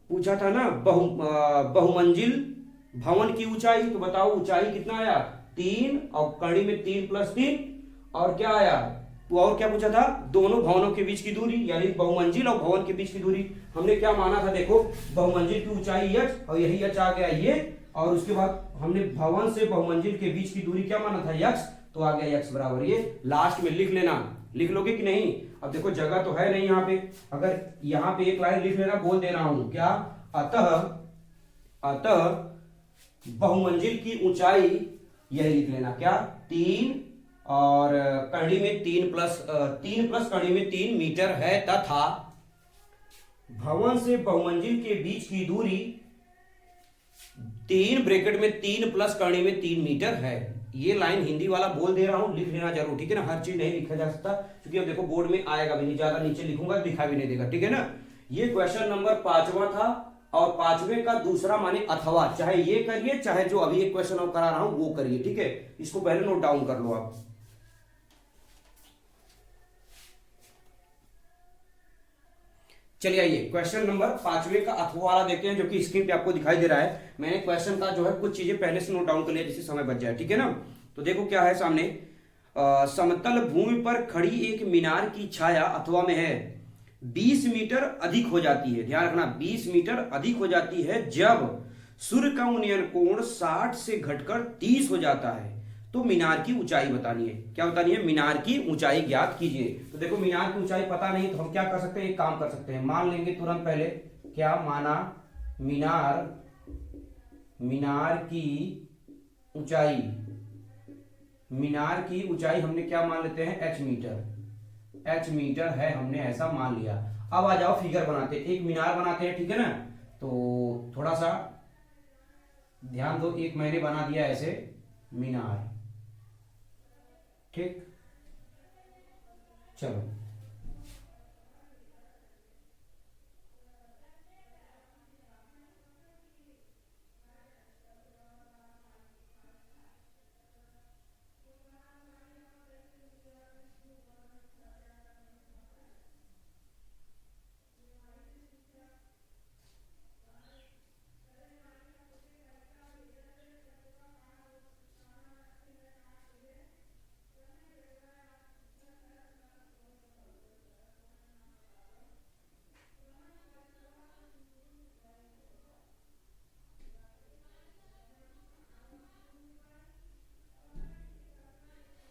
पूछा था ना बहुमंजिल भवन की ऊंचाई, तो बताओ ऊंचाई कितना आया 3, और कड़ी में 3 + 3, और क्या आया, और क्या पूछा था, दोनों भवनों के बीच की दूरी, यानी बहुमंजिल और भवन के बीच की दूरी। हमने क्या माना था, देखो बहुमंजिल की ऊंचाई यक्ष, और यही यक्ष आ गया ये, और उसके बाद हमने भवन से बहुमंजिल के बीच की दूरी क्या माना था यक्ष, तो आ गया यक्ष बराबर ये। लास्ट में लिख लेना, लिख लोगे कि नहीं, अब देखो जगह तो है नहीं यहाँ पे, अगर यहाँ पे एक लाइन लिख लेना, बोल दे रहा हूं क्या, अतः बहुमंजिल की ऊंचाई, यही लिख लेना क्या 3 और कड़ी में 3 प्लस कड़ी में 3 मीटर है, तथा भवन से बहुमंजिल के बीच की दूरी 3 ब्रैकेट में 3 प्लस कड़ी में 3 मीटर है। ये लाइन हिंदी वाला बोल दे रहा हूं, लिख लेना जरूर, ठीक है ना, हर चीज नहीं लिखा जा सकता, क्योंकि अब देखो बोर्ड में आएगा भी नहीं, ज्यादा नीचे लिखूंगा दिखा भी नहीं देगा, ठीक है ना। ये क्वेश्चन नंबर 5वां था, और 5वें का दूसरा माने अथवा, चाहे ये करिए चाहे जो अभी एक क्वेश्चन और करा रहा हूं वो करिए, ठीक है, इसको पहले नोट डाउन कर लो आप। चलिए आइए क्वेश्चन नंबर 5वें का अथवा वाला देखते हैं, जो कि स्क्रीन पे आपको दिखाई दे रहा है। मैंने क्वेश्चन का जो है कुछ चीजें पहले से नोट डाउन कर लिया, जिससे समय बच जाए, ठीक है ना। तो देखो क्या है सामने, समतल भूमि पर खड़ी एक मीनार की छाया अथवा में है 20 मीटर अधिक हो जाती है, ध्यान रखना 20 मीटर अधिक हो जाती है जब सूर्य का उन्नयन कोण 60 से घटकर 30 हो जाता है, तो मीनार की ऊंचाई बतानी है। क्या बतानी है, मीनार की ऊंचाई ज्ञात कीजिए। तो देखो मीनार की ऊंचाई पता नहीं, तो हम क्या कर सकते हैं, एक काम कर सकते हैं, मान लेंगे तुरंत पहले, क्या माना, मीनार की ऊंचाई, मीनार की ऊंचाई हमने क्या मान लेते हैं h मीटर है, हमने ऐसा मान लिया। अब आ जाओ फिगर बनाते, एक मीनार बनाते हैं, ठीक है ना। तो थोड़ा सा ध्यान दो, एक मैंने बना दिया ऐसे मीनार, ठीक, चलो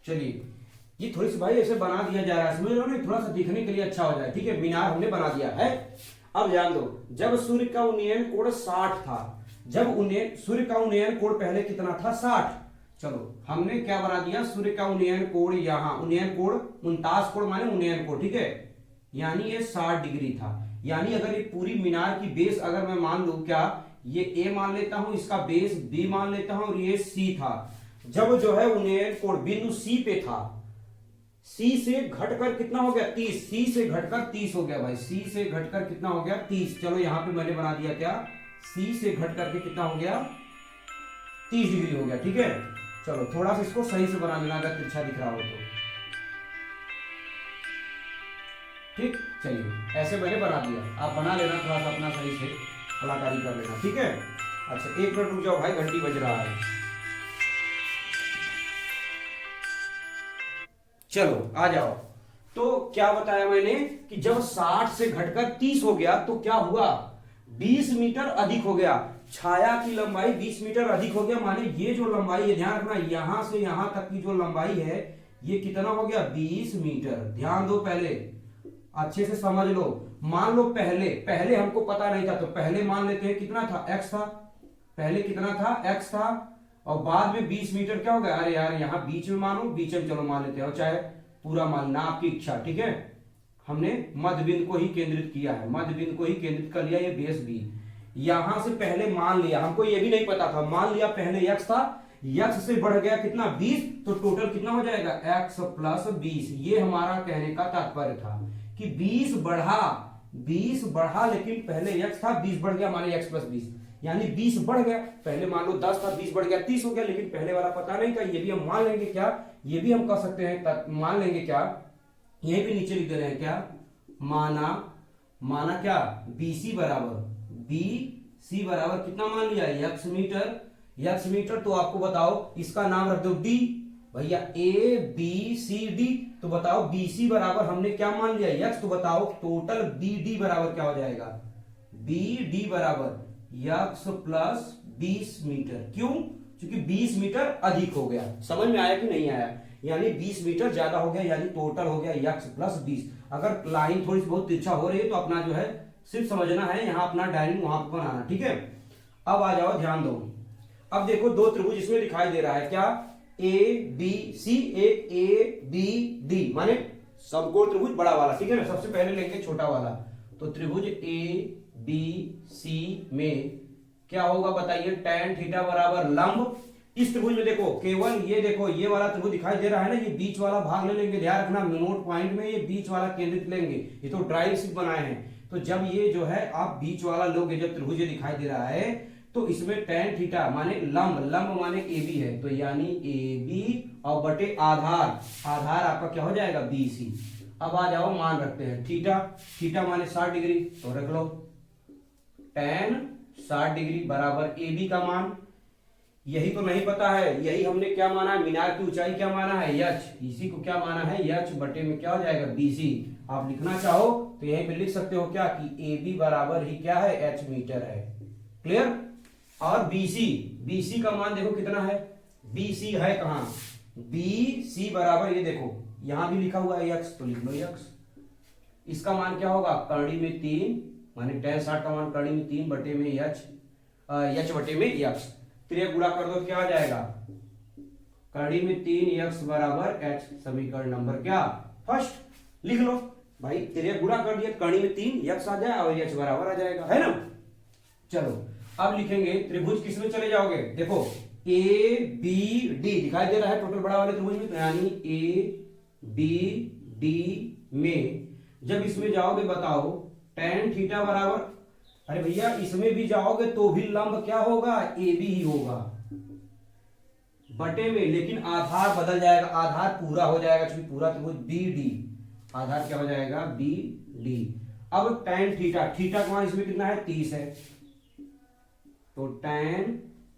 चलिए, ये थोड़ी सी भाई ऐसे बना दिया जा रहा है, समझ लो ना, थोड़ा सा दिखने के लिए अच्छा हो जाए, ठीक है, मीनार हमने बना दिया है। अब ध्यान दो, जब सूर्य का उन्नयन कोण 60 था, जब सूर्य का उन्नयन कोण पहले कितना था 60, चलो हमने क्या बना दिया, सूर्य का उन्नयन कोण, यहाँ उन्नयन कोण 49 कोण माने उन्नयन कोण, ठीक है, यानी ये 60 डिग्री था। यानी अगर ये पूरी मीनार की बेस अगर मैं मान लू, क्या ये ए मान लेता हूं, इसका बेस बी मान लेता हूं, और ये सी था, जब जो है उन्नयन कोण बिंदु सी पे था, सी से घटकर कितना हो गया 30, सी से घटकर 30 हो गया भाई, सी से घटकर कितना हो गया 30, चलो यहां पे मैंने बना दिया क्या, सी से घटकर के कितना हो गया 30 डिग्री हो गया, ठीक है। चलो थोड़ा सा इसको सही से बना लेना अगर तिरछा दिख रहा हो तो। ठीक, चलिए ऐसे मैंने बना दिया, आप बना लेना थोड़ा सा अपना सही से कलाकारी कर लेना, ठीक है। अच्छा 1 मिनट रुक जाओ भाई, घंटी बज रहा है। चलो आ जाओ। तो क्या बताया मैंने कि जब 60 से घटकर 30 हो गया तो क्या हुआ, 20 मीटर अधिक हो गया। छाया की लंबाई 20 मीटर अधिक हो गया, माने ये जो लंबाई है, ध्यान रखना, यहां से यहां तक की जो लंबाई है ये कितना हो गया, 20 मीटर। ध्यान दो, पहले अच्छे से समझ लो। मान लो पहले हमको पता नहीं था, तो पहले मान लेते हैं कितना था, x था। पहले कितना था, x था, और बाद में 20 मीटर क्या हो गया, अरे यार यहाँ बीच में मानो, बीच में चलो मान लेते हैं, और चाहे पूरा मानना आपकी इच्छा, ठीक है। हमने मध्य बिंदु को ही केंद्रित किया है, मध्य बिंदु को ही केंद्रित कर लिया, ये बेस बी। यहां से पहले मान लिया, हमको ये भी नहीं पता था, मान लिया पहले x था, x से बढ़ गया कितना, 20, तो टोटल कितना हो जाएगा, x प्लस 20। ये हमारा कहने का तात्पर्य था कि 20 बढ़ा, लेकिन पहले x था, 20 बढ़ गया, माने x प्लस 20, यानी 20 बढ़ गया। पहले मान लो 10 था, 20 बढ़ गया 30 हो गया, लेकिन पहले वाला पता नहीं था। ये भी हम मान लेंगे क्या, ये भी हम कह सकते हैं, मान लेंगे क्या, यहीं पे नीचे लिख दे रहे हैं क्या, माना क्या, BC बराबर कितना मान लिया, x मीटर। तो आपको बताओ इसका नाम रख दो D भैया, ABCD। तो बताओ BC बराबर हमने क्या मान लिया, x। तो बताओ टोटल BD बराबर क्या हो जाएगा, BD बराबर x प्लस 20 मीटर। क्यों, क्योंकि 20 मीटर अधिक हो गया। समझ में आया कि नहीं आया, यानी 20 मीटर ज्यादा हो गया, यानी टोटल हो गया x प्लस 20। अगर लाइन थोड़ी सी बहुत तिरछा हो रही है तो अपना जो है सिर्फ समझना है, यहां अपना डायरी वहां पर बनाना, ठीक है। अब आ जाओ, ध्यान दो। अब देखो दो त्रिभुज इसमें दिखाई दे रहा है, क्या, ABC, एक ABD, माने समकोण त्रिभुज बड़ा वाला, ठीक है ना। सबसे पहले लेंगे छोटा वाला, तो त्रिभुज ABC में क्या होगा बताइए, tan थीटा बराबर लंब। इस त्रिभुज में देखो, केवल ये देखो, ये वाला त्रिभुज दिखाई दे रहा है ना, ये बीच वाला भाग ले लेंगे, ध्यान रखना नोट पॉइंट में ये बीच वाला केंद्रित लेंगे। ये तो ड्राइंग शीट बनाए हैं, तो जब ये जो है आप बीच वाला लोगे, जब त्रिभुज दिखाई दे रहा है, तो इसमें tan थीटा माने लंब माने AB है, तो यानी AB और बटे आधार आपका क्या हो जाएगा, BC। अब आ जाओ, मान रखते हैं थीटा माने 60 डिग्री, तो रख लो tan 60 डिग्री बराबर AB का मान। यही तो नहीं पता है, यही हमने क्या माना है, मीनार की ऊंचाई क्या माना है, h। इसी को क्या माना है, h बटे में क्या हो जाएगा, BC। आप लिखना चाहो तो यहीं पे लिख सकते हो क्या, कि AB बराबर ही क्या है, h मीटर है। क्लियर। और BC का मान देखो कितना है, BC है कहां, BC बराबर, ये देखो यहां भी लिखा हुआ है x, तो लिख लो x। इसका मान क्या होगा, करड़ी में 3, माने tan 60 का मान करड़ी में 3 बटे में h बटे में x। त्रिय गुणा कर दो, क्या आ जाएगा, करड़ी में 3x बराबर h। समीकरण नंबर क्या, फर्स्ट। लिख लो भाई, त्रिय गुणा कर दिया, करड़ी में 3x आ जाए और h बराबर आ जाएगा, है ना। चलो अब लिखेंगे त्रिभुज, किसमें चले जाओगे, देखो ABD दिखाई दे रहा है टोटल बड़ा वाले त्रिभुज में, तो यानी ABD में जब इसमें जाओगे बताओ tan थीटा बराबर, अरे भैया इसमें भी जाओगे तो भी लंब क्या होगा, AB ही होगा बटे में, लेकिन आधार बदल जाएगा, आधार पूरा हो जाएगा, क्योंकि पूरा त्रिभुज BD, आधार क्या हो जाएगा, BD। अब tan थीटा का मान इसमें कितना है, 30 है, तो tan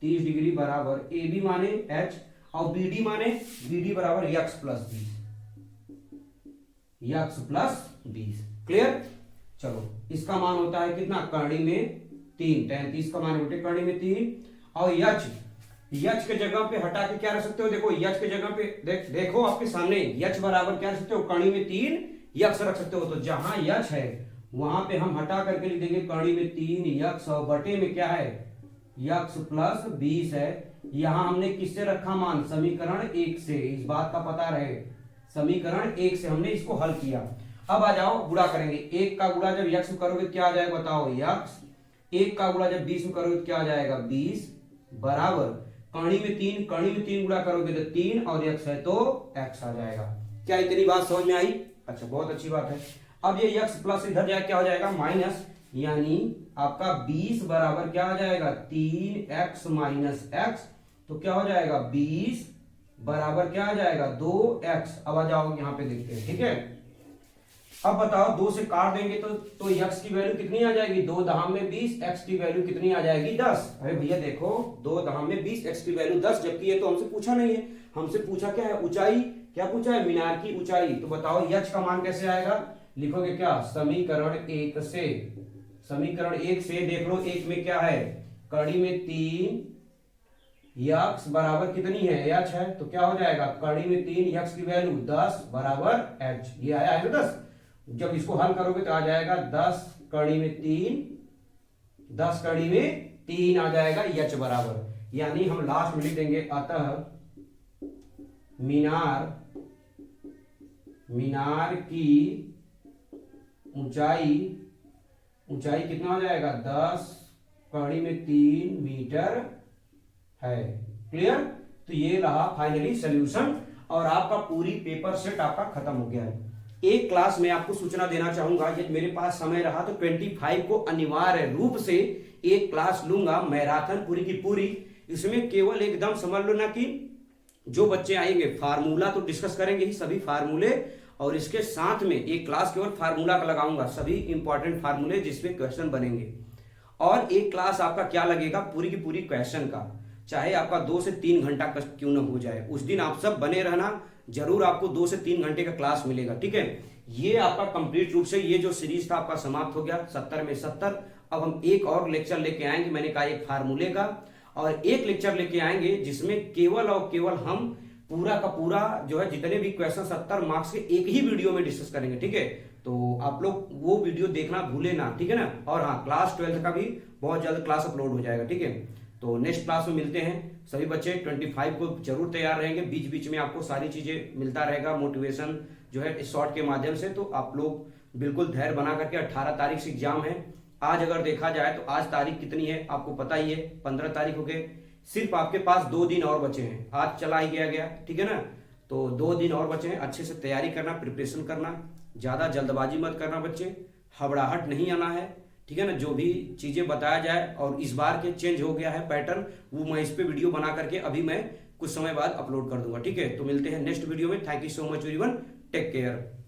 30 डिग्री बराबर AB माने h और BD बराबर x प्लस 20। क्लियर। चलो इसका मान होता है कितना, करड़ी में 3, tan 30 का मान बटे करड़ी में 3, और h के जगह पे हटा के क्या रख सकते हो, देखो h के जगह पे देखो आपके सामने h बराबर क्या रख सकते हो, करड़ी में 3 x रख सकते हो। तो जहां h है वहां पे हम हटा करके लिख देंगे करड़ी में 3x, और बटे में क्या है, x प्लस 20 है। यहां हमने किससे रखा मान, समीकरण 1 से, इस बात का पता रहे, समीकरण 1 से हमने इसको हल किया। अब आ जाओ गुणा करेंगे, 1 का गुणा जब x में करोगे क्या आ जाएगा बताओ, x। 1 का गुणा जब 20 में करोगे क्या आ जाएगा, 20 बराबर कड़ी में 3 गुणा करोगे तो 3 और x है तो x आ जाएगा। क्या इतनी बात समझ में आई, अच्छा बहुत अच्छी बात है। अब ये x प्लस इधर जाए क्या हो जाएगा, माइनस, यानी आपका 20 बराबर क्या आ जाएगा, 3x माइनस x, तो क्या हो जाएगा 20 बराबर क्या आ जाएगा, 2x। अब आ जाओ यहां पे देखते हैं, ठीक है। अब बताओ 2 से काट देंगे तो x की वैल्यू कितनी आ जाएगी, 2 दहाम में 20, x की वैल्यू कितनी आ जाएगी 10। अरे भैया देखो 2 दहाम में 20, x की वैल्यू 10, जबकि ये तो हमसे पूछा नहीं है, हमसे पूछा क्या है, ऊंचाई। क्या पूछा है, मीनार की ऊंचाई। तो बताओ h का मान कैसे आएगा, लिखोगे क्या, समीकरण 1 से। समीकरण 1 से देख लो, 1 में क्या है, कड़ी में 3, x बराबर कितनी है, h है, तो क्या हो जाएगा, कड़ी में 3, x की वैल्यू 10 बराबर h। ये आया है ना 10। जब इसको हल करोगे तो आ जाएगा 10 कड़ी में 3, 10 कड़ी में 3 आ जाएगा h बराबर। यानी हम लास्ट में लिख देंगे अतः मीनार की ऊंचाई कितना हो जाएगा, 10 कड़ी में 3 मीटर है। क्लियर। तो ये रहा फाइनली सॉल्यूशन और आपका पूरी पेपर सेट आपका खत्म हो गया है। एक क्लास में आपको सूचना देना चाहूंगा, यदि मेरे पास समय रहा तो 25 को अनिवार्य रूप से एक क्लास लूंगा, मैराथन पूरी की पूरी। इसमें केवल एकदम समझ लो ना कि जो बच्चे आएंगे फार्मूला तो डिस्कस करेंगे ही, सभी फार्मूले, और इसके साथ में एक क्लास केवल फार्मूला का लगाऊंगा, सभी इंपॉर्टेंट फार्मूले जिसमें क्वेश्चन बनेंगे। और एक क्लास आपका क्या लगेगा, पूरी की पूरी क्वेश्चन का, चाहे आपका 2 से 3 घंटा क्यों ना हो जाए, उस दिन आप सब बने रहना, जरूर आपको 2 से 3 घंटे का क्लास मिलेगा। ठीक है, ये आपका कंप्लीट रूप से ये जो सीरीज था आपका समाप्त हो गया 70 में 70। अब हम एक और लेक्चर लेके आएंगे, मैंने कहा एक फार्मूले का, और एक लेक्चर लेके आएंगे जिसमें केवल और केवल हम पूरा का पूरा जो है जितने भी क्वेश्चन 70 मार्क्स के एक ही वीडियो में डिस्कस करेंगे। ठीक है, तो आप लोग वो वीडियो देखना भूले ना, ठीक है ना। और हाँ, क्लास 12 का भी बहुत जल्द क्लास अपलोड हो जाएगा। ठीक है, तो नेक्स्ट क्लास में मिलते हैं। सभी बच्चे 25 को जरूर तैयार रहेंगे, बीच बीच में आपको सारी चीजें मिलता रहेगा, मोटिवेशन जो है इस शॉर्ट के माध्यम से। तो आप लोग बिल्कुल धैर्य बना करके, 18 तारीख से एग्जाम है। आज अगर देखा जाए तो आज तारीख कितनी है आपको पता ही है, 15 तारीख हो गए। सिर्फ आपके पास 2 दिन और बचे हैं, आज चला ही गया, ठीक है ना। तो 2 दिन और बचे हैं, अच्छे से तैयारी करना, प्रिपरेशन करना, ज्यादा जल्दबाजी मत करना बच्चे, हबड़ाहट नहीं आना है। ठीक है ना, जो भी चीजें बताया जाए, और इस बार के चेंज हो गया है पैटर्न, वो मैं इस पे वीडियो बना करके अभी मैं कुछ समय बाद अपलोड कर दूंगा। ठीक है, तो मिलते हैं नेक्स्ट वीडियो में। Thank you so much everyone, take care.